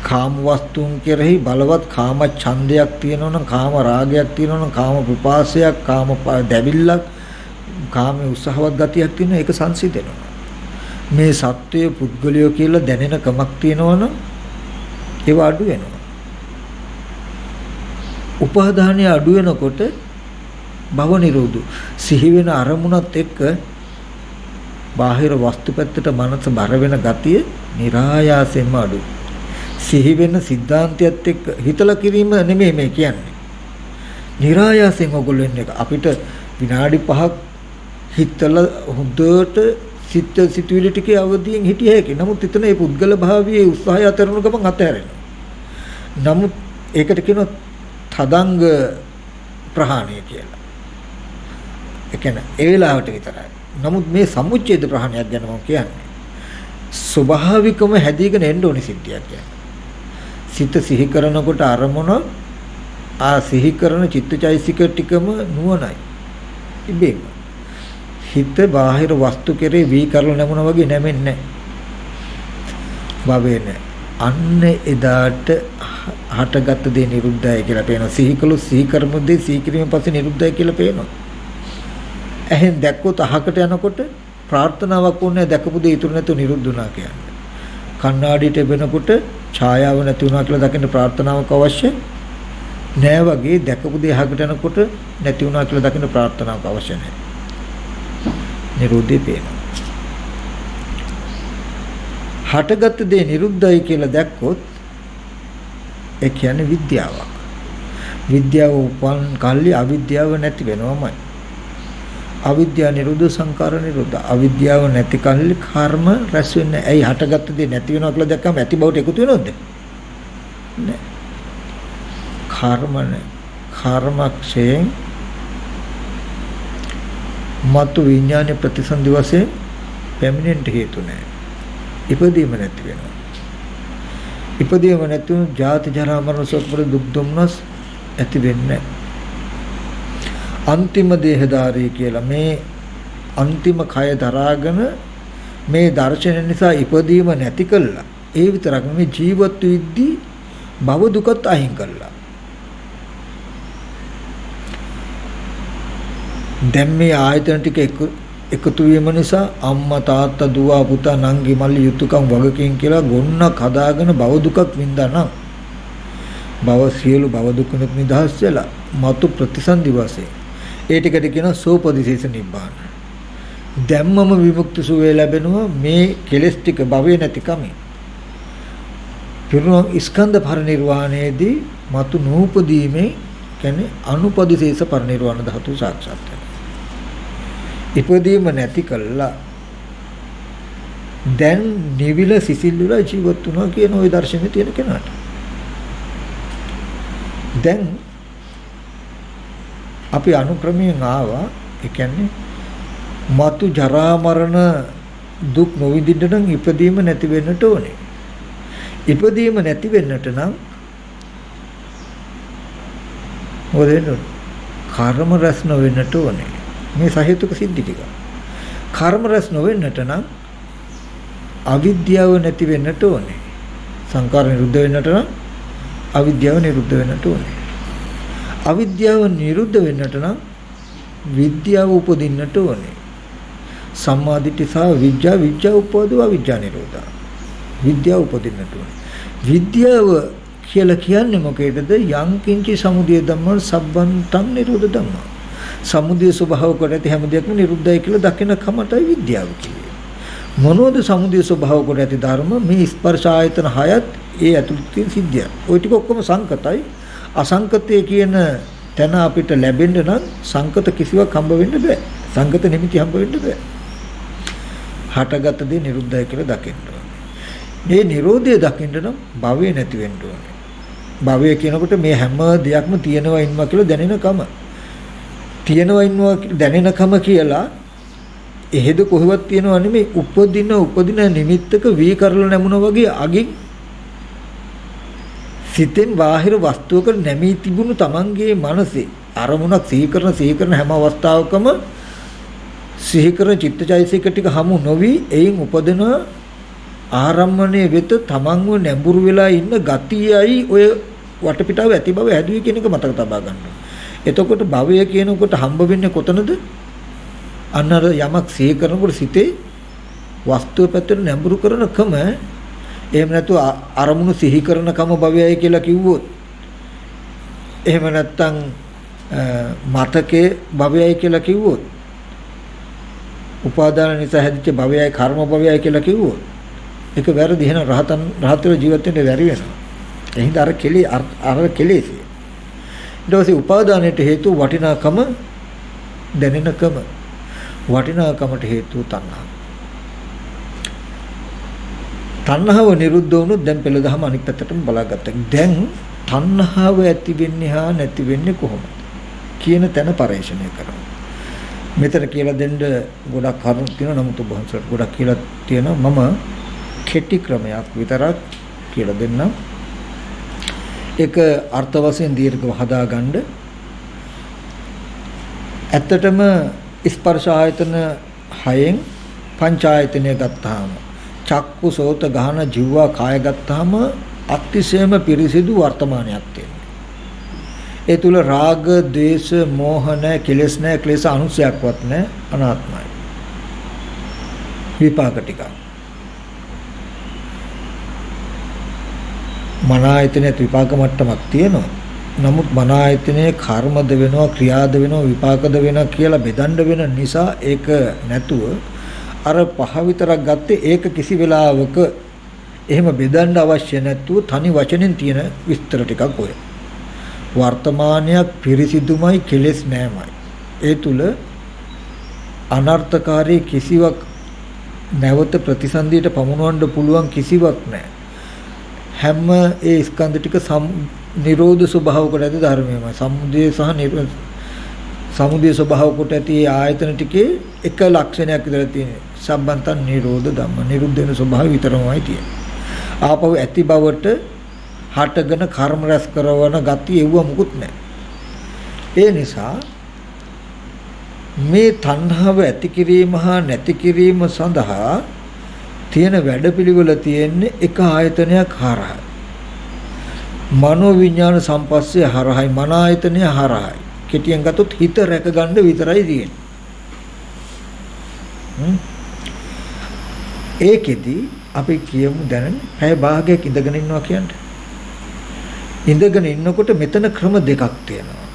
කාම වස්තුන් කෙරෙහි බලවත් කාම ඡන්දයක් තියෙනවා නම් කාම රාගයක් තියෙනවා නම් කාම විපාසයක් කාම දැවිල්ලක් කාම උත්සාහවත් ගතියක් තියෙනවා. ඒක සංසිඳෙනවා. මේ සත්වයේ පුද්ගලයෝ කියලා දැනෙන කමක් තියෙනවනම් ඒව අඩු වෙනවා. උපාදානය අඩු වෙනකොට භව නිරෝධ සිහි වෙන අරමුණත් එක්ක බාහිර වස්තු පැත්තට මනස බර වෙන ගතිය નિરાයාසයෙන්ම අඩුයි. සිහි වෙන සිද්ධාන්තයත් එක්ක හිතලා කිරීම නෙමෙයි මේ කියන්නේ. નિરાයාසයෙන් ඔගොල්ලෝ එන්නේ අපිට විනාඩි 5ක් හිතලා හොඳට සිතුවිලි ටිකේ අවදියෙන් හිටිය හැකි. නමුත් එතන මේ පුද්ගල භාවයේ උත්සාහය අතරන ගමන් අතහැරෙනවා. නමුත් ඒකට කියනවා තදංග ප්‍රහාණය කියලා. ඒ කියන්නේ ඒ වෙලාවට විතරයි. නමුත් මේ සමුච්ඡේද ප්‍රහාණයක් ගැන මම කියන්නේ ස්වභාවිකම හැදීගෙන එන්න ඕනි සිද්ධියක් කියන්නේ. සිත සිහි කරනකොට අරමුණ ආ සිහි කරන චිත්තචෛසික ටිකම නුවණයි. ඉබේම හිත බාහිර වස්තු කෙරේ වී කරලා නැමුණා වගේ නැමෙන්නේ නැහැ. අන්න එදාට හටගත් දේ නිරුද්ධයි කියලා පේනවා. සිහි සිහි කරමු දේ සිහි කිරීමෙන් පස්සේ නිරුද්ධයි කියලා පේනවා. එහෙන් දැක්කොත් අහකට යනකොට ප්‍රාර්ථනාවක් ඕනේ දැකපු දේ ඉතුරු නැතුව නිරුද්ධ වුණා කියන්නේ. කණ්ණාඩියට වෙනකොට ඡායාව නැති වුණා කියලා දකින්න ප්‍රාර්ථනාවක් අවශ්‍ය නෑ වගේ දැකපු දේ අහකට යනකොට නැති වුණා කියලා දකින්න ප්‍රාර්ථනාවක් අවශ්‍ය නැහැ. නිරෝධය පේනවා. හටගත් දේ නිරුද්ධයි කියලා දැක්කොත් ඒ කියන්නේ විද්‍යාවක්. විද්‍යාව උපන් කල්ලි අවිද්‍යාව නැති වෙනවමයි. අවිද්‍යාව නිරෝධ සංකාර නිරෝධ. අවිද්‍යාව නැති කල්ලි කර්ම රැස් වෙන්නේ. ඇයි හටගත් දේ නැති වෙනවා කියලා දැක්කම ඇති බවට එකතු වෙනවද? නෑ. කර්මනේ. කර්මක්ෂයෙන් මතු විඥාන ප්‍රතිසන්දි වශයෙන් පැමිණෙන්න හේතු නැහැ. ඉපදීම නැති වෙනවා. ඉපදීම නැති වුණු ජාති ජරා මරණ සෝක දුක් දුම්නස් ඇති වෙන්නේ අන්තිම දේහධාරී කියලා මේ අන්තිම කය දරාගෙන මේ දර්ශන නිසා ඉපදීම නැති කළා. ඒ විතරක් නෙමෙයි ජීවත් වෙද්දී භව දුකත් අහිං කළා. දැන් මේ ආයතන ටික එකතු වීම නිසා අම්මා තාත්තා දුව පුතා නංගි මල්ලි යුතුයකම් වගකීම් කියලා ගොන්නක් හදාගෙන භව දුකක් වින්දා නම් භව සියලු භව දුක්නුත් නිදහස් වෙලා මතු ප්‍රතිසන්දි වාසේ ඒ ටිකට කියනවා සෝපදිශේෂ නිබ්බාන. දැම්මම විමුක්ති සුවය ලැබෙනවා මේ කෙලෙස් ටික භවේ නැතිකමින්. පිරුණම් ස්කන්ධ පරිනිර්වාණයේදී මතු නූපදීමේ කියන්නේ අනුපදිශේෂ පරිනිර්වාණ ධාතු සාක්ෂාත් වෙනවා. ඉපදීම නැති කළා දැන් නිවිල සිසිල් වෙලා ජීවත් වුණා කියන ওই දර්ශනේ තියෙන කෙනාට දැන් අපි අනුක්‍රමයෙන් ආවා. ඒ කියන්නේ මතු ජරා මරණ දුක් නොවිඳින්න නම් ඉපදීම නැති වෙන්නට ඕනේ. ඉපදීම නැති වෙන්නට නම් මොකද කර්ම රැස් නොවෙන්නට ඕනේ. මේ සහේතුක සිද්ධි ටික. කර්ම රැස් නොවෙන්නට නම් අවිද්‍යාව නැති වෙන්නට ඕනේ. සංකාර නිරුද්ධ වෙන්නට නම් අවිද්‍යාව නිරුද්ධ වෙන්නට ඕනේ. අවිද්‍යාව නිරුද්ධ වෙන්නට නම් විද්‍යාව උපදින්නට ඕනේ. සම්මාදිට්ඨි සහ විද්‍යාව උපදව අවිද්‍යා නිරෝධා. විද්‍යාව උපදින්නට ඕනේ. විද්‍යාව කියලා කියන්නේ මොකේදද? යං කිංචි සමුදය ධම්ම සබ්බන්තං නිරෝධ ධම්ම. සමුදය ස්වභාව කොට ඇති හැම දෙයක්ම නිරුද්ධයි කියලා දකින කමටයි විද්‍යාව කියන්නේ. මොනෝද සමුදය ස්වභාව කොට ඇති ධර්ම? මේ ස්පර්ශ ආයතන හයත් ඒ ඇතුළත තියෙන සිද්ධිය. ওই ටික ඔක්කොම සංකතයි. අසංකතය කියන තැන අපිට ලැබෙන්න නම් සංකත කිසිවක් හම්බ වෙන්න බෑ. සංකත නිමිති හම්බ වෙන්න බෑ. හටගත් දේ නිරුද්ධයි කියලා දකින්න ඕනේ. මේ නිරෝධය දකින්න නම් භවය නැති වෙන්න ඕනේ. භවය කියනකොට මේ හැම දෙයක්ම තියෙනවා ඉන්නවා කියලා දැනෙනකම. තියෙනවා ඉන්නවා දැනෙනකම කියලා එහෙද කොහෙවත් තියෙනව නෙමෙයි. උපදින නිමිත්තක වී කරලා නැමුණා වගේ අගින් සිතෙන් බාහිර වස්තුවක නැමී තිබුණු තමන්ගේ මනසේ අරමුණක් සිහි කරන හැම අවස්ථාවකම සිහි කරන චිත්තචෛතසික ටික හමු නොවි එයින් උපදින ආරම්මණය වෙත තමන්ව නැඹුරු වෙලා ඉන්න ගතියයි ඔය වටපිටාව ඇති බව හැදුවේ කියන එක මතක තබා ගන්න. එතකොට භවය කියනකොට හම්බ වෙන්නේ කොතනද? අන්න අර යමක් සිහි කරනකොට සිතේ වස්තුව පැත්තට නැඹුරු කරනකම එහෙම නැතු අරමුණු සිහි කරනකම භවයයි කියලා කිව්වොත් එහෙම නැත්තම් මතකේ භවයයි කියලා කිව්වොත් උපාදාන නිසා හැදිච්ච භවයයි කර්ම භවයයි කියලා කිව්වොත් ඒක වැරදි. එහෙනම් රහතව ජීවත් වෙන්න බැරි වෙනවා. එහෙනම් අර කෙලෙසි ඊට පස්සේ උපාදානයට හේතු වටිනාකම දැනෙනකම වටිනාකමට හේතු තණ්හාව. තණ්හාව නිරුද්ධ වුණොත් දැන් පෙළ දහම අනිත් පැත්තටම බලාගත්තා. දැන් තණ්හාව ඇති වෙන්නේ හා නැති වෙන්නේ කොහොමද කියන තැන පරිශීලනය කරමු. මෙතන කියලා දෙන්න ගොඩක් කරුණු තියෙනවා. නමුත් ඔබ වහන්සේට ගොඩක් කියලා තියෙනවා. මම කෙටි ක්‍රමයක් විතරක් කියලා දෙන්නම්. ඒක අර්ථ වශයෙන් දීර්ඝව හදාගන්න. ඇත්තටම ස්පර්ශ ආයතන 6න් පංච ආයතනය ගත්තාම චක්කු සෝත ගහන ජීවා කාය ගත්තාම අතිශයම පිරිසිදු වර්තමානයක් තියෙනවා. ඒ තුල රාග, ද්වේෂ, මෝහ නැ, කෙලෙස් නැ, ක්ලේශ අනුසයක්වත් නැ, අනාත්මයි. විපාක ටික. මන ආයතනයේ විපාක මට්ටමක් තියෙනවා. නමුත් මන ආයතනයේ කර්මද වෙනවා, ක්‍රියාද වෙනවා, විපාකද වෙනවා කියලා බෙදන්න වෙන නිසා ඒක නැතුව අර පහ විතරක් ගත්තේ. ඒක කිසි වෙලාවක එහෙම බෙදන්න අවශ්‍ය නැතුව තනි වචනෙන් තියෙන විස්තර ටිකක් ඔය. වර්තමානයක් පිරිසිදුමයි, කෙලෙස් නෑමයි. ඒ තුල අනර්ථකාරී කිසිවක් නැවත ප්‍රතිසන්දියට පමුණවන්න පුළුවන් කිසිවක් නැහැ. හැම ඒ ස්කන්ධ ටික නිරෝධ ස්වභාව කොට ඇති ධර්මයමයි. සමුදය ස්වභාව කොට ඇති ආයතන ටිකේ එක ලක්ෂණයක් විතර තියෙනවා. සම්බන්තන් නිරෝධ ධම්ම. නිරුද්ධ වෙන ස්වභාවය විතරමයි තියෙන්නේ. ආපහු ඇති බවට හටගෙන කර්ම රැස් කරන ගතිය එව්ව මුකුත් නැහැ. ඒ නිසා මේ තණ්හාව ඇති කිරීම හා නැති කිරීම සඳහා තියෙන වැඩපිළිවෙල තියෙන්නේ එක ආයතනයක් හරහා. මනෝ විඥාන සම්පස්සේ හරහායි, මන ආයතනය හරහායි. කෙටියෙන් ගත්තොත් හිත රැක ගන්න විතරයි තියෙන්නේ. ඒකෙදි අපි කියමු දැන් පැය භාගයක් ඉඳගෙන ඉන්නවා කියන්නේ. ඉඳගෙන ඉන්නකොට මෙතන ක්‍රම දෙකක් තියෙනවා.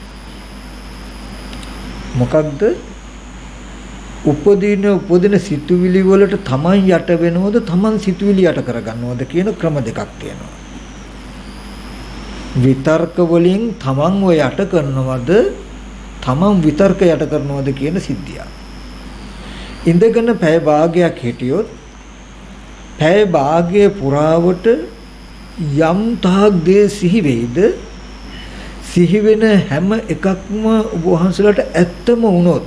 මොකක්ද? උපදින සිතුවිලි වලට තමන් යට වෙනවද, තමන් සිතුවිලි යට කරගන්නවද කියන ක්‍රම දෙකක් තියෙනවා. විතර්ක වලින් තමන්ව යට කරනවද, තමන් විතර්ක යට කරනවද කියන සිද්ධිය. ඉඳගෙන පැය භාගයක් හිටියොත් පැය භාගයේ පුරාවට යම් තාක් දේ සිහි වෙයිද, සිහි වෙන හැම එකක්ම ඔබ වහන්සේලාට ඇත්තම වුණොත්,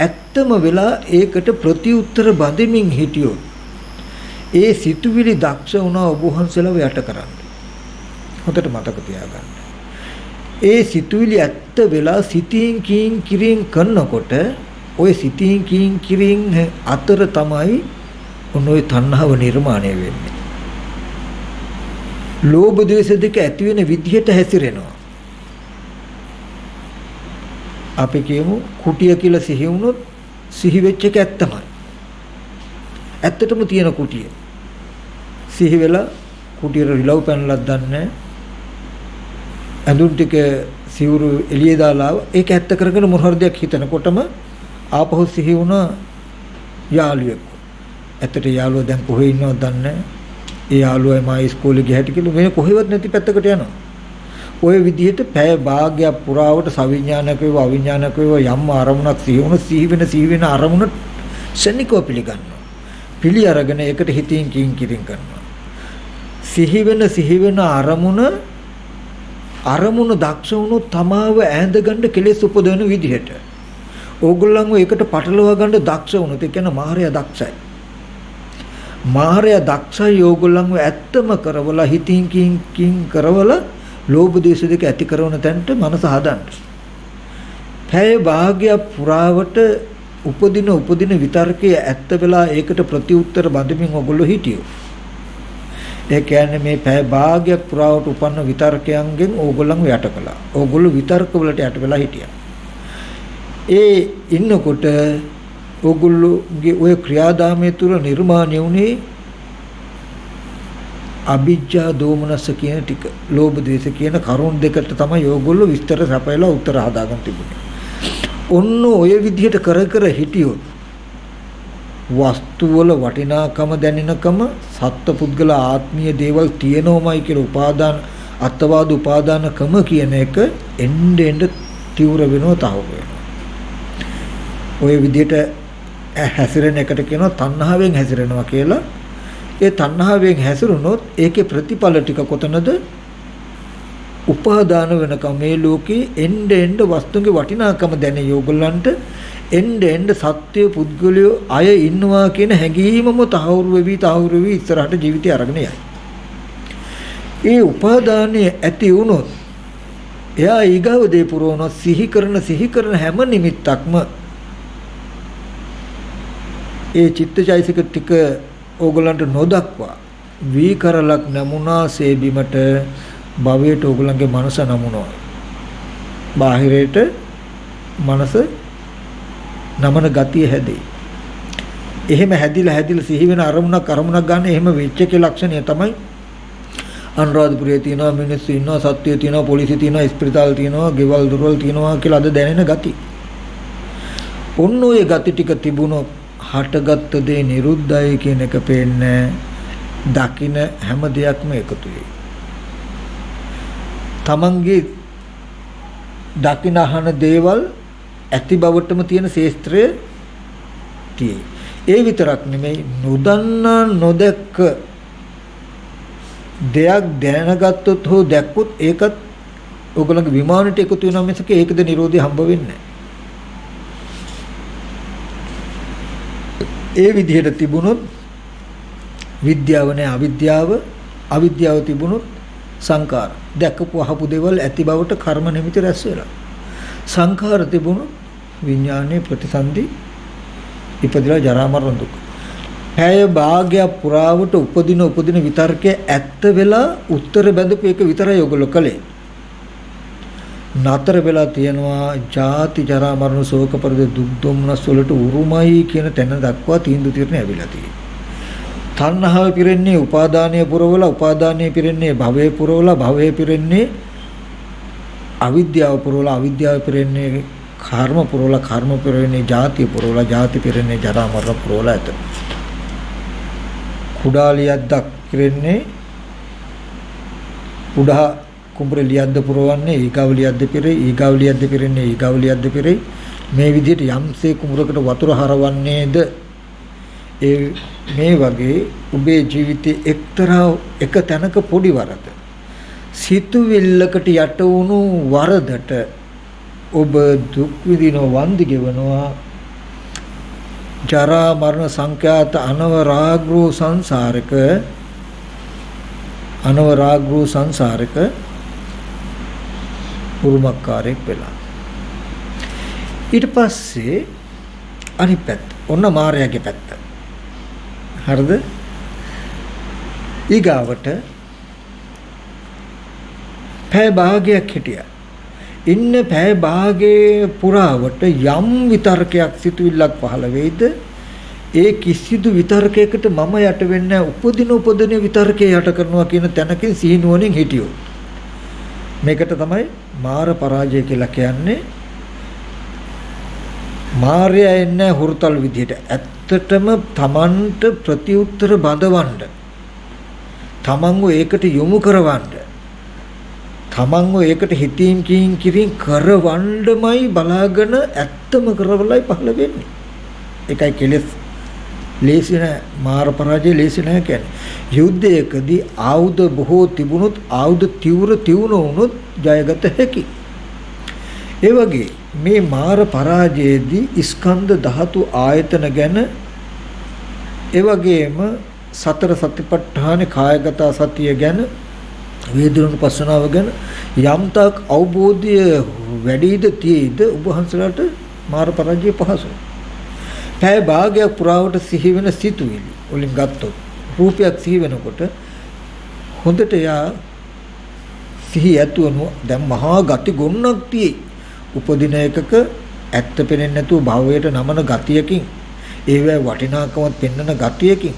ඇත්තම වෙලා ඒකට ප්‍රතිඋත්තර බඳමින් හිටියොත් ඒ සිතුවිලි දක්ෂ වුණා ඔබ වහන්සේලාව යට කරන්න. හොඳට මතක තියාගන්න. ඒ සිතුවිලි ඇත්ත වෙලා සිතින් කියින් කිරින් කරනකොට ওই සිතින් කියින් කිරින් අතර තමයි ඔය තණ්හාව නිර්මාණය වෙන්නේ. ලෝභ ද්වේෂ දෙක ඇති වෙන විදිහට හැසිරෙනවා. අපි කියමු කුටිය කියලා සිහි වුණොත් සිහි වෙච්ච එක ඇත්තමයි. ඇත්තටම තියෙන කුටිය. සිහි වෙලා කුටියට රිලව් පැනලක් දන්නේ. ඇඳුම් ටික සිවුරු එළියේ දාලා ඒක ඇත්ත කරගෙන මොන හරි දෙයක් හිතනකොටම ආපහු සිහි වුණා යාළුවෙක්. ඇත්තට යාළුවා දැන් කොහේ ඉන්නවද දන්නේ නැහැ. ඒ යාළුවයි මා ඉස්කෝලේ ගිය හැටි කියලා මේ කොහෙවත් නැති පැත්තකට යනවා. ওই විදිහට පැය භාගයක් පුරාවට සවිඥානික වේව අවිඥානික වේව යම් අරමුණක් සිහි වෙන අරමුණ ශනිකව පිළිගන්නවා. පිළි අරගෙන ඒකට හිතින් කියින් කිරින් කරනවා. සිහි වෙන අරමුණ දක්ෂ වුණොත් තමාව ඈඳ ගන්න කෙලෙස් උපදවන විදිහට. ඕගොල්ලන්ව ඒකට පටලවා ගන්න දක්ෂ වුණොත් ඒ කියන්නේ මායя දක්ෂයි. මායя දක්ෂයි ඕගොල්ලන්ව ඇත්තම කරවලා හිතින් කියින් කරවලා ලෝභ දේශ දෙක ඇති කරන තැනට මනස හදන්න. පැය භාගයක් පුරාවට උපදින විතර්කයේ ඇත්ත වෙලා ඒකට ප්‍රතිඋත්තර බඳමින් ඔයගොල්ලෝ හිටියෝ. ඒ කියන්නේ මේ පැය භාගයක් පුරාවට උපන්න විතර්කයන්ගෙන් ඕගොල්ලන්ව යට කළා. ඕගොල්ලෝ විතර්ක වලට යට වෙලා හිටියා. ඒ ඉන්නකොට ඕගොල්ලෝගේ ඔය ක්‍රියාදාමයේ තුල නිර්මාණය වුණේ අවිජ්ජා දෝමනස කියන ටික, ලෝභ ද්වේෂ කියන කරුණ දෙකට තමයි ඕගොල්ලෝ විස්තර සපයලා උත්තර හදාගන්න තිබුණේ. ඔන්න ඔය විදිහට කර හිටියොත් වස්තු වල වටිනාකම දැනෙනකම සත්පුද්ගල ආත්මීය දේවල් තියෙනවමයි කියලා උපාදාන අත්වාද උපාදානකම කියන එක එන්න තීව්‍ර වෙනවා, තහවුරු වෙනවා. ඔය විදිහට හැසිරෙන එකට කියනවා තණ්හාවෙන් හැසිරෙනවා කියලා. ඒ තණ්හාවෙන් හැසිරුණොත් ඒකේ ප්‍රතිඵල ටික කොතනද? උපාදාන වෙනකම් මේ ලෝකේ එන්න වස්තුන්ගේ වටිනාකම දැනෙන යෝගලන්ට එන්න සත්‍ය පුද්ගලයෝ අය ඉන්නවා කියන හැඟීමම තහවුරු වෙවි ඉස්සරහට ජීවිතය අරගෙන යයි. ඒ උපාදානයේ ඇති වුණොත් එයා ඊගව දේ පුරවන සිහි කරන හැම නිමිත්තක්ම ඒ චිත්තචෛසික ටික ඕගලන්ට නොදක්වා වී කරලක් නමුනාසේ බිමට භවයට ඕගලන්ගේ මනස නමුනවා. බාහිරයට මනස නමන ගතිය හැදේ. එහෙම හැදිලා සිහි වෙන අරමුණක් ගන්න එහෙම වෙච්ච එකේ ලක්ෂණය තමයි අනුරාධපුරයේ තියෙනවා, මිනිස්සු ඉන්නවා, සත්වය තියෙනවා, පොලිසිය තියෙනවා, ස්පිරිතාල තියෙනවා, ගෙවල් දොරවල් තියෙනවා කියලා අද දැනෙන ගති. ඔන්න ඔය ගති ටික තිබුණොත් හටගත්ත දේ නිරුද්ධයි කියන එක පේන්නේ. දකින හැම දෙයක්ම එකතු වෙයි. තමන්ගේ දකින අහන දේවල් ඇති බවටම තියෙන ශේස්ත්‍රය තියෙයි. ඒ විතරක් නෙමෙයි නොදන්නා නොදැක්ක දෙයක් දැනගත්තොත් හෝ දැක්කොත් ඒකත් ඔයගොල්ලන්ගේ විමානයට එකතු වෙනවා මිසක ඒකද නිරෝධය හම්බ වෙන්නේ නැහැ. ඒ විදිහට තිබුණොත් විද්‍යාව නැහැ අවිද්‍යාව, අවිද්‍යාව තිබුණොත් සංකාර. දැකපු අහපු දේවල් ඇති බවට කර්ම නිමිති රැස් වෙලා. සංඛාර තිබුණොත් විඥානයේ ප්‍රතිසන්දි ඉපදලා ජරා මරණ දුක. හැය භාග්‍ය පුරාවට උපදින විතර්කයේ ඇත්ත වෙලා උත්තර බඳපු එක විතරයි ඔයගොල්ලෝ කළේ. නතර වෙලා තියෙනවා ජාති ජරා මරණ ශෝක පරිදේ දුක් දුම්නස් වලට උරුමයි කියන තැන දක්වා තීන්දුව తీරණය ඇවිල්ලා තියෙනවා. තණ්හාව පිරෙන්නේ උපාදානීය පුරවලා, උපාදානීය පිරෙන්නේ භවයේ පුරවලා, භවයේ පිරෙන්නේ අවිද්‍යාව පුරවලා, අවිද්‍යාව පිරෙන්නේ කර්ම පුරවලා, කර්ම පිරෙන්නේ ජාතිය පුරවලා, ජාති පිරෙන්නේ ජරා මරණ පුරවලා ඇත. කුඩාලියද්දක් පිරෙන්නේ කුඩා කුඹුරේ ලියද්ද පුරවන්නේ ඊගාව ලියද්ද පිරේ, ඊගාව ලියද්ද පිරෙන්නේ ඊගාව ලියද්ද පිරේ. මේ විදිහට යම්සේ කුඹුරකට වතුර හරවන්නේද මේ වගේ ඔබේ ජීවිතයේ එක්තරා එක තැනක පොඩි වරද සිතුවිල්ලකට යට වුණු වරදට ඔබ දුක් විඳින වන්දි ගෙවනවා. ජරා මරණ සංඛ්‍යාත අනවරාග්‍රෝ සංසාරක උරුමකාරයෙක් වෙලා. ඊට පස්සේ අනිත් පැත්ත ඔන්න මායාවේ පැත්ත. හරිද? ඊගාවට පැය භාගයක් හිටියා. ඉන්න පැය භාගයේ පුරාවට යම් විතර්කයක් සිතුවිල්ලක් පහළ වෙයිද ඒ කිසිදු විතර්කයකට මම යට වෙන්නේ උපදින විතර්කේ යට කරනවා කියන තැනකින් සිහිනුවණින් හිටියෝ. මේකට තමයි මාර පරාජය කියලා කියන්නේ. මාර්යා එන්නේ හුරුතල් විදිහට ඇත්තටම තමන්ට ප්‍රතිඋත්තර බඳවන්න, තමන්ව ඒකට යොමු කරවන්න, තමන්ව ඒකට හිතින් කිරින් කරවන්නමයි බලාගෙන ඇත්තම කරවලයි පහළ වෙන්නේ. ඒකයි කෙලෙස් ලේසි නෑ, මාර පරාජය ලේසි නෑ කියන්නේ. යුද්ධයකදී ආයුධ බොහෝ තිබුණොත් ආයුධ තීව්‍ර වුණොත් ජයගත හැකි. ඒ වගේ මේ මාර පරාජයේදී ස්කන්ධ ධාතු ආයතන ගැන ඒ වගේම සතර සතිපට්ඨාන කායගත සතිය ගැන වේදනුපස්සනාව ගැන යම්තාක් අවබෝධය වැඩිද තියෙයිද ඔබ වහන්සේලාට මාර පරාජය පහසුයි. පැය භාගයක් පුරාවට සිහි වෙන සිතුවිලි වලින් ගත්තොත් රූපයක් සිහි වෙනකොට හොඳට යා සිහි ඇතුවනු දැන් මහා ගති ගොන්නක් තියෙයි. උපදින එකක ඇත්ත පෙනෙන්නේ නැතුව භවයට නමන ගතියකින් ඒවැ වටිනාකමත් පෙන්වන ගතියකින්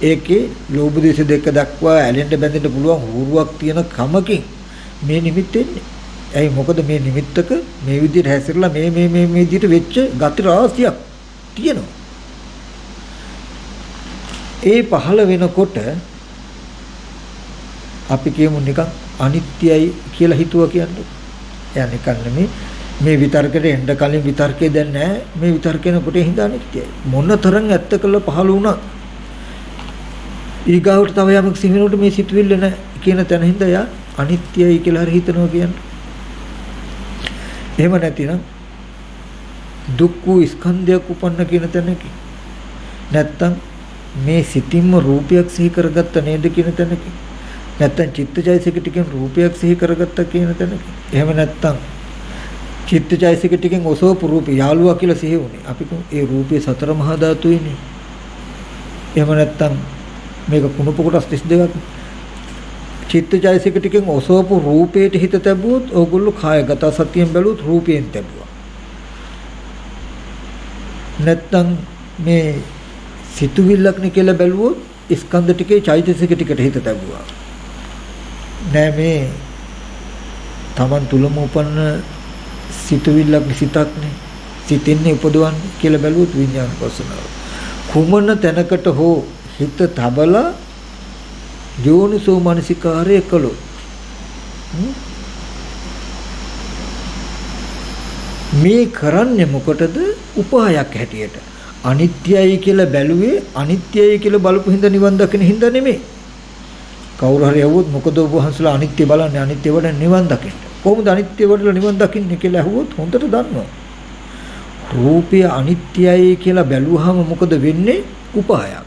ඒකේ ලෝභ දේශ දෙක දක්වා ඇලෙන්න බැඳෙන්න පුළුවන් හුරුවක් තියෙන කමකින් මේ නිමිත්ත එන්නේ. ඇයි මොකද මේ නිමිත්තක මේ විදිහට හැසිරලා මේ විදිහට වෙච්ච ගති රාශියක් තියෙනවා. ඒ පහළ වෙනකොට අපි කියමු නිකන් අනිත්‍යයි කියලා හිතුවා කියන්නේ. එයා නිකන් නෙමෙයි මේ විතර්කයට එන්න කලින් විතර්කේ දැන් නැහැ. මේ විතර්කේන කොටේ හින්දා අනිත්‍යයි. මොන තරම් ඇත්ත කළා පහළ වුණා. ඊගාවට තව යමක් සිහිනකොට මේ සිතුවිල්ල නැහැ කියන තැන හින්දා යා අනිත්‍යයි කියලා හරි හිතනවා කියන්නේ. එහෙම නැතිනම් දුක්ඛ ස්කන්ධයක් උපන්න කියන තැනක නැත්තම් මේ සිතින්ම රූපයක් සිහි කරගත්ත නේද කියන තැනක නැත්තම් චිත්තචෛසික ටිකෙන් රූපයක් සිහි කරගත්ත කියන තැනක එහෙම නැත්තම් චිත්තචෛසික ටිකෙන් ඔසෝපු රූපය යාළුවා කියලා සිහි වුණේ අපි ඒ රූපයේ සතර මහා ධාතුයිනේ. එහෙම නැත්තම් මේක කුණප කොටස් 32ක් චිත්තචෛසික ටිකෙන් ඔසෝපු රූපයට හිත තැබුවොත් ඕගොල්ලෝ කායගත සතියෙන් බැලුවොත් රූපයෙන් තැබුවා. නැත්තම් මේ සිතුවිල්ලක් නේ කියලා බැලුවොත් ස්කන්ධ ටිකේ චෛතසික ටිකට හිත තැබුවා. නෑ මේ Taman තුලම උපන්න සිතුවිල්ලක් සිතක්නේ සිතින්නේ උපදවන්නේ කියලා බැලුවොත් විඥාන පස්සනාව. කුමන තැනකට හෝ හිත තබලා යෝනිසෝ මනසිකාරය කළොත් මේ කරන්නේ මොකටද? උපායක් හැටියට. අනිත්‍යයි කියලා බැලුවේ අනිත්‍යයි කියලා බලපු හින්දා නිවන් දකින්න හින්දා නෙමෙයි. කවුරු හරි යවුවොත් මොකද ඔබ වහන්සලා අනිත්‍ය බලන්නේ අනිත්‍ය වඩ නිවන් දකින්න. කොහොමද අනිත්‍ය වඩලා නිවන් දකින්නේ කියලා අහුවොත් හොඳට දන්නවා. රූපය අනිත්‍යයි කියලා බැලුවාම මොකද වෙන්නේ? උපායක්.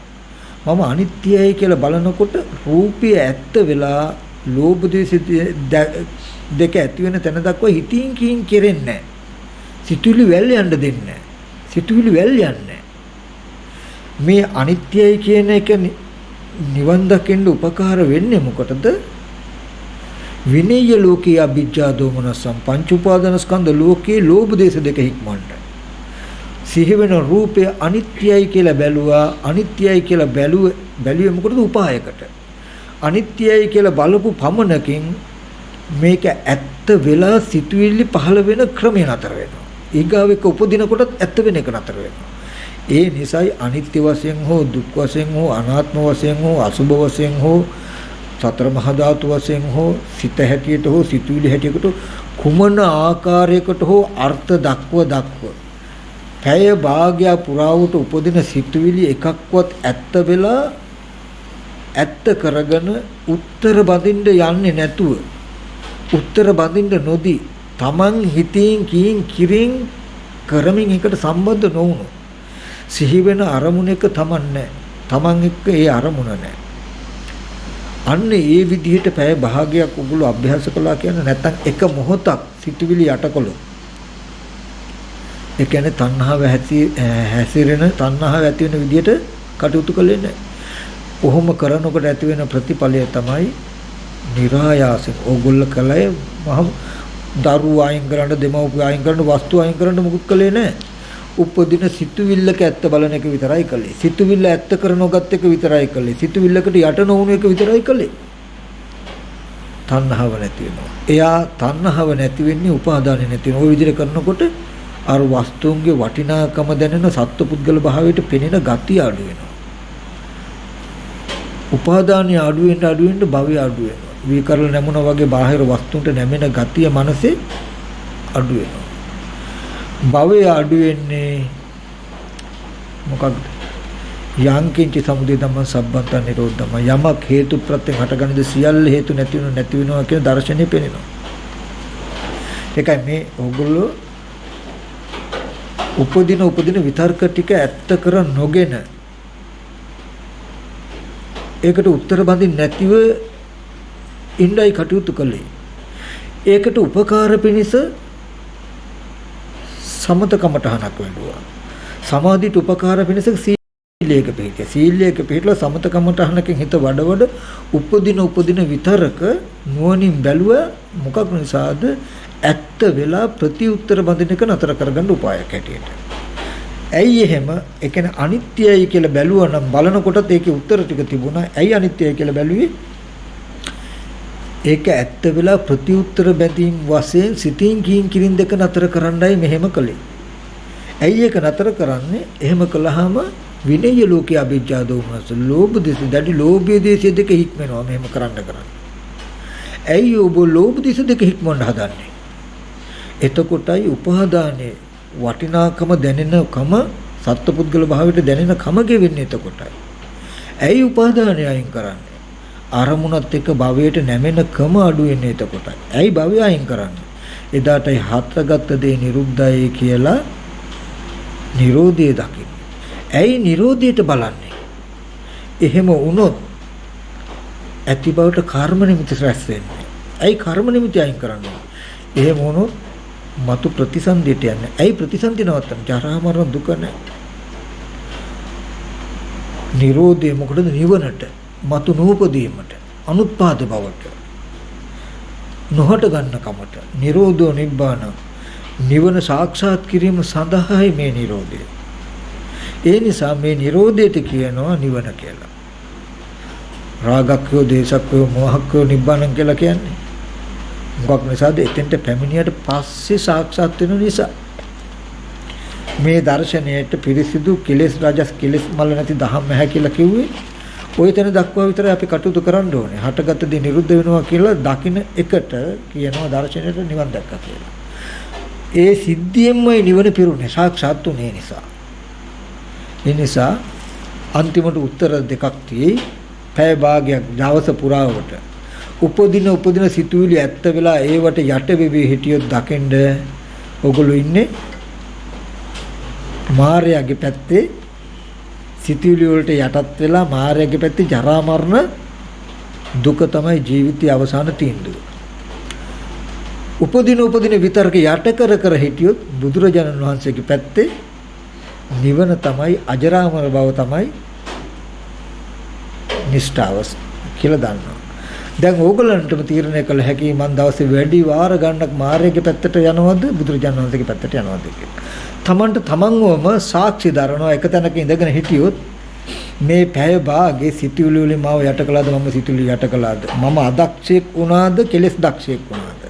මම අනිත්‍යයි කියලා බලනකොට රූපය ඇත්ත වෙලා ලෝභ ද්වේෂ දෙක ඇති වෙන තැන දක්වා හිතින් කින් කෙරෙන්නේ නැහැ. සිතුවිලි වැල් යන්න දෙන්නේ නැහැ. සිතුවිලි වැල් යන්නේ මේ අනිත්‍යයි කියන එක නිවන් දකින්න උපකාර වෙන්නේ මොකටද? විනය්‍ය ලෝකේ අභිජ්ජා දෝමනසම් පංච උපාදානස්කන්ධ ලෝකේ ලෝභ දේශ දෙක හික්මන්න. සිහි වෙන රූපය අනිත්‍යයි කියලා බැලුවා. අනිත්‍යයි කියලා බැලුවේ මොකටද? උපායකට. අනිත්‍යයි කියලා බලපු පමණකින් මේක ඇත්ත වෙලා සිතුවිලි පහළ වෙන ක්‍රමය නතර වෙනවා. ඊගාව එක උපදිනකොටත් ඇත්ත වෙන එක නතර වෙනවා. ඒ නිසායි අනිත්‍ය වශයෙන් හෝ දුක් වශයෙන් හෝ අනාත්ම වශයෙන් හෝ අසුභ වශයෙන් හෝ සතර මහා ධාතු වශයෙන් හෝ සිත හැටියට හෝ සිතුවිලි හැටියට කුමන ආකාරයකට හෝ අර්ථ දක්ව පැය භාගය පුරාවට උපදින සිතුවිලි එකක්වත් ඇත්ත වෙලා ඇත්ත කරගෙන උත්තර බඳින්න යන්නේ නැතුව උත්තර බඳින්න නොදී Taman හිතින් කියින් කිරින් කරමින් එකට සම්බන්ධ නොවුණු සිහි වෙන අරමුණ එක Taman නැහැ. Taman එක්ක ඒ අරමුණ නැහැ. අන්න ඒ විදිහට පැය භාගයක් උගුළු අභ්‍යාස කළා කියන්නේ නැත්තම් එක මොහොතක් සිතුවිලි යටකොළොත් ඒ කියන්නේ තණ්හාව හැසිරෙන තණ්හාව ඇති වෙන විදිහට කටයුතු කළේ නැහැ. කොහොම කරනකොට ඇති වෙන ප්‍රතිඵලය තමයි નિરાයාසයෙන් ඕගොල්ලෝ කලේ මහ දරුවෝ අයින් කරන්න දෙමව්පියෝ අයින් කරන්න වස්තු අයින් කරන්න මුකුත් කළේ නැහැ. උපදින සිතුවිල්ලක ඇත්ත බලන එක විතරයි කළේ. සිතුවිල්ල ඇත්ත කරනොගත් එක විතරයි කළේ. සිතුවිල්ලකට යට නොවුණු එක විතරයි කළේ. තණ්හාව නැති වෙනවා. එයා තණ්හාව නැති වෙන්නේ උපාදානෙ නැති වෙන. ওই විදිහට කරනකොට අර වස්තුන්ගේ වටිනාකම දැනෙන සත්පුද්ගල භාවයට පෙනෙන ගතිය අඩු වෙනවා. උපාදානිය අඩු වෙන්න භවය අඩු වෙනවා. විකරල නැමුණා වගේ බාහිර වස්තුන්ට නැමෙන ගතිය මනසේ අඩු වෙනවා. භවය අඩු වෙන්නේ මොකක්ද? යංකින්ච සමුදය ධම්ම සම්බන්ත නිරෝධ ධම්ම. යමක් හේතු ප්‍රත්‍යයෙන් හටගන්නද සියල්ල හේතු නැති වෙනවා කියන දර්ශනය පෙනෙනවා. ඒකයි මේ ඕගොල්ලෝ උපදින විතර්ක ටික ඇත්ත කර නොගෙන ඒකට උත්තර බඳින්න නැතිව ඉන්නයි කටයුතු කළේ. ඒකට උපකාර පිණිස සමත කමඨහනක් වෙනවා. සමාධියට උපකාර පිණිස සීලයක පිළිපදිය. සීලයක පිළිපදලා සමත කමඨහනකින් හිත වඩවඩ උපදින විතරක නුවණින් බැලුව මොකක් නිසාද? ඇත්ත වෙලා ප්‍රතිඋත්තර බඳින එක නතර කරගන්න උපායක් හැටියට. ඇයි එහෙම? ඒ කියන්නේ අනිත්‍යයි කියලා බැලුවා නම් බලනකොටත් ඒකේ උත්තර ටික තිබුණා. ඇයි අනිත්‍යයි කියලා බැලුවේ? ඒක ඇත්ත වෙලා ප්‍රතිඋත්තර බැඳීම් වශයෙන් සිතින් කියින් කිරින් දෙක නතර කරන්නයි මෙහෙම කළේ. ඇයි ඒක නතර කරන්නේ? එහෙම කළාම විනය ලෝකයේ අභිජ්ජා දෝමනස ලෝභ දේශ දැඩි ලෝභයේ දේශ දෙක හික්මනවා මෙහෙම කරන්න. ඇයි ඔබ ලෝභ දේශ දෙක හික්මවන්න හදන්නේ? එතකොටයි උපාදානයේ වටිනාකම දැනෙනකම සත්පුද්ගල භාවයට දැනෙනකම ගෙවෙන්නේ එතකොටයි. ඇයි උපාදානය අයින් කරන්නේ? අරමුණත් එක්ක භවයට නැමෙනකම අඩු වෙන්නේ එතකොටයි. ඇයි භවය අයින් කරන්නේ? එදාටයි හත්ගත දේ නිරුද්ධයි කියලා නිරෝධය දකින්න. ඇයි නිරෝධයට බලන්නේ? එහෙම වුණොත් ඇති බවට කර්ම නිමිති රැස් වෙන්නේ. ඇයි කර්ම නිමිති අයින් කරන්නේ? එහෙම වුණොත් මතු ප්‍රතිසන්දියට යන්නේ. ඇයි ප්‍රතිසන්දි නවත්තන්නේ? ජරා මරණ දුක නැහැ. නිරෝධය මොකටද? නිවනට, මතු නූපදීමට, අනුත්පාද බවට, නොහට ගන්න කමට. නිරෝධෝ නිබ්බාන. නිවන සාක්ෂාත් කිරීම සඳහායි මේ නිරෝධය. ඒ නිසා මේ නිරෝධයට කියනවා නිවන කියලා. රාගක්ඛයෝ දේශක්ඛයෝ මෝහක්ඛයෝ නිබ්බාණං කියලා කියන්නේ. මොකක් නිසාද? එතෙන්ට පැමිණියට පස්සේ සාක්ෂාත් වෙන නිසා. මේ දර්ශනයට පිරිසිදු කෙලෙස් රජස් කෙලෙස් මල නැති දහම් නැහැ කියලා කිව්වේ ওই තැන දක්වා විතරයි අපි කටයුතු කරන්න ඕනේ. හටගත් දේ නිරුද්ධ වෙනවා කියලා දකින්න එකට කියනවා දර්ශනයට නිවන් දැක්කා කියලා. ඒ සිද්ධියෙන්මයි නිවන පිරුනේ සාක්ෂාත් උනේ නිසා. ඒ නිසා අන්තිමට උත්තර දෙකක් තියෙයි. පැය භාගයක් දවස පුරාවට උපදින සිතුවිලි ඇත්ත වෙලා ඒවට යට වෙවි හිටියොත් දකින්න ඔගොල්ලෝ ඉන්නේ මායාවේ පැත්තේ. සිතුවිලි වලට යටත් වෙලා මායාවේ පැත්තේ ජරා මරණ දුක තමයි ජීවිතයේ අවසාන තීන්දුව. උපදින විතරක යට කර හිටියොත් බුදුරජාණන් වහන්සේගේ පැත්තේ නිවන තමයි අජරාමර බව තමයි නිෂ්ඨාවස් කියලා දන්නවා. දැන් ඕගලන්ටම තීරණය කළ හැකි මන් දවසේ වැඩි වාර ගණනක් මායාවේ පැත්තට යනවද බුදුරජාණන් වහන්සේගේ පැත්තට යනවද කියලා. තමන්ට තමන්වම සාක්ෂි දරනවා. එක තැනක ඉඳගෙන හිටියොත් මේ පැය භාගේ සිතුවිලි වලින් මාව යට කළාද මම සිතුවිලි යට කළාද මම අදක්ෂයෙක් වුණාද කෙලෙස් දක්ෂයෙක් වුණාද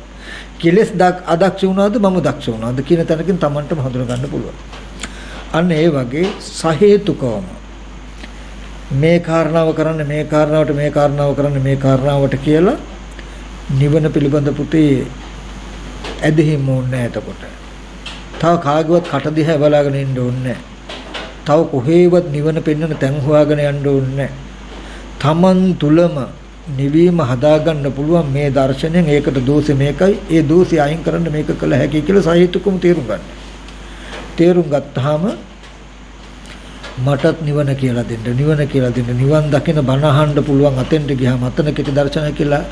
කෙලෙස් අදක්ෂ වුණාද මම දක්ෂ වුණාද කියන තැනකින් තමන්ටම හඳුනා ගන්න පුළුවන්. අන්න ඒ වගේ සහේතුකවම මේ කාරණාව කරන්න මේ කාරණාවට මේ කාරණාව කරන්න මේ කාරණාවට කියලා නිවන පිළිබඳ පුතේ ඇදහිම ඕනේ එතකොට. තව කාගවත් කට දිහා බලාගෙන ඉන්න ඕනේ. තව කොහේවත් නිවන පෙන්වන තැන් හොයාගෙන යන්න ඕනේ. තමන් තුලම නිවීම හදාගන්න පුළුවන් මේ දර්ශනයෙන්. ඒකට දෝෂේ මේකයි. ඒ දෝෂය අයින් කරන්න මේක කළ හැකියි කියලා සාහිත්‍යකම තේරුම් ගන්න. තේරුම් ගත්තාම මටත් නිවන කියලා දෙන්න. නිවන කියලා දෙන්න. නිවන් දකින බණ අහන්න පුළුවන්. අතෙන්ට ගියාම අතන කෙටි දර්ශනය කියලා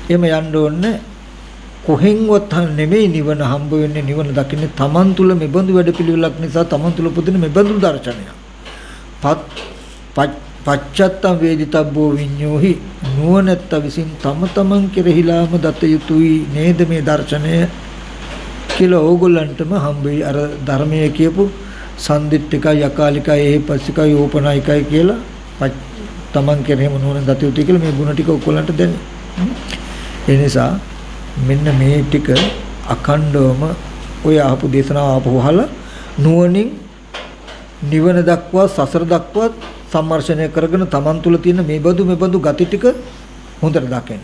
එහෙම යන්න ඕනේ. කොහෙන්වත් නෙමෙයි නිවන හම්බ වෙන්නේ. නිවන දකින්නේ තමන් තුළ මෙබඳු වැඩපිළිවෙලක් නිසා තමන් තුළ උපදින මෙබඳු දර්ශනයක්. පච්චත්තම් වේදිතබ්බෝ විඤ්ඤෝහි නුවණැත්ත විසින් තම තමන් කෙරෙහිලාම දත යුතුයි නේද මේ දර්ශනය කියලා ඕගොල්ලන්ටම හම්බෙයි. අර ධර්මයේ කියපු සම්දිට්ඨිකයි අකාලිකයි ඒපස්සිකයි ඕපනායිකයි කියලා තමන් කෙරෙහිම නුවණ දත යුතුයි කියලා මේ ගුණ ටික ඔයගොල්ලන්ට දෙන්නේ. ඒ නිසා මෙන්න මේ ටික අඛණ්ඩවම ඔය ආපු දේශනාව ආපහු අහලා නුවණින් නිවන දක්වා සසර දක්වා සම්මර්ෂණය කරගෙන තමන් තුළ තියෙන මේ බඳු ගති ටික හොඳට දකින්න.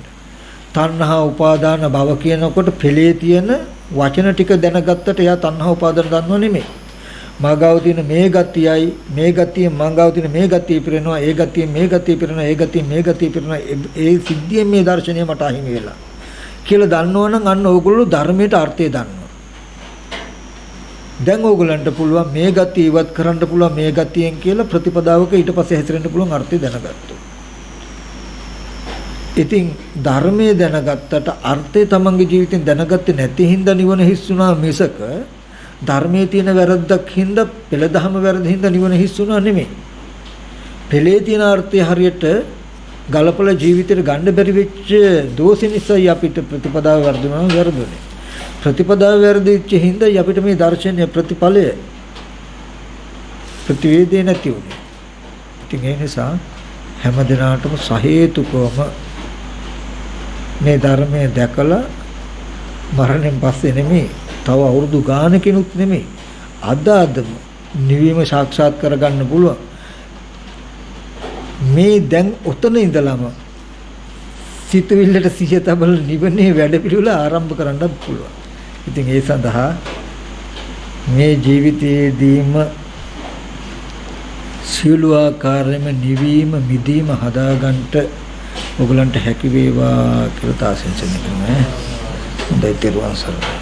තණ්හා උපාදාන භව කියනකොට පෙළේ තියෙන වචන ටික දැනගත්තට එයා තණ්හා උපාදාන දන්නව නෙමෙයි. මාගාව තියෙන මේ ගතියයි මේ ගතිය මාගාව තියෙන මේ ගතිය පිරෙනවා ඒ ගතිය මේ ගතිය පිරෙනවා ඒ ගතිය මේ ගතිය පිරෙනවා ඒ සිද්ධියෙන් මේ දර්ශනය මට අහිමි වෙලා කියලා දන්නවනම් අන්න ඕගොල්ලෝ ධර්මයට අර්ථය දන්නවා. දැන් ඕගොල්ලන්ට පුළුවන් මේ ගතිය ඉවත් කරන්න පුළුවන් මේ ගතියෙන් කියලා ප්‍රතිපදාවක ඊට පස්සේ හැසිරෙන්න පුළුවන් අර්ථය දැනගත්තා. ඉතින් ධර්මයේ දැනගත්තට අර්ථය තමන්ගේ ජීවිතෙන් දැනගත්තේ නැති හින්දා නිවන හිස්සුණා මිසක ධර්මයේ තියෙන වැරද්දක් හින්දා පෙළදහම වැරදි හින්දා නිවන හිස්සුණා නෙමෙයි. පෙළේ තියෙන අර්ථය හරියට ගලපලා ජීවිතේට ගන්න බැරි වෙච්ච දෝෂෙ නිසායි අපිට ප්‍රතිපදාව වර්ධනව වැරදුනේ. ප්‍රතිපදාව වැරදිච්ච හින්දායි අපිට මේ දර්ශනීය ප්‍රතිඵලය ප්‍රතිවේදේ නැති උනේ. ඉතින් ඒ නිසා හැම දිනාටම සහේතුකවම මේ ධර්මයේ දැකලා මරණයෙන් පස්සේ නෙමෙයි තව අවුරුදු ගානකිනුත් නෙමෙයි අදම නිවීම සාක්ෂාත් කරගන්න පුළුවන්. මේ දැන් උතන ඉඳලම සිතුවිල්ලට සිහිය තබල නිවනේ වැඩපිළිවෙල ආරම්භ කරන්නත් පුළුවන්. ඉතින් ඒ සඳහා මේ ජීවිතයේදීම සියලු ආකාරයෙන්ම නිවීම මිදීම හදාගන්නට ඔයගලන්ට හැකි වේවා කියලා තාසෙන්සෙන්න කරනවා. හොඳයි, තෙරුවන් සරණයි.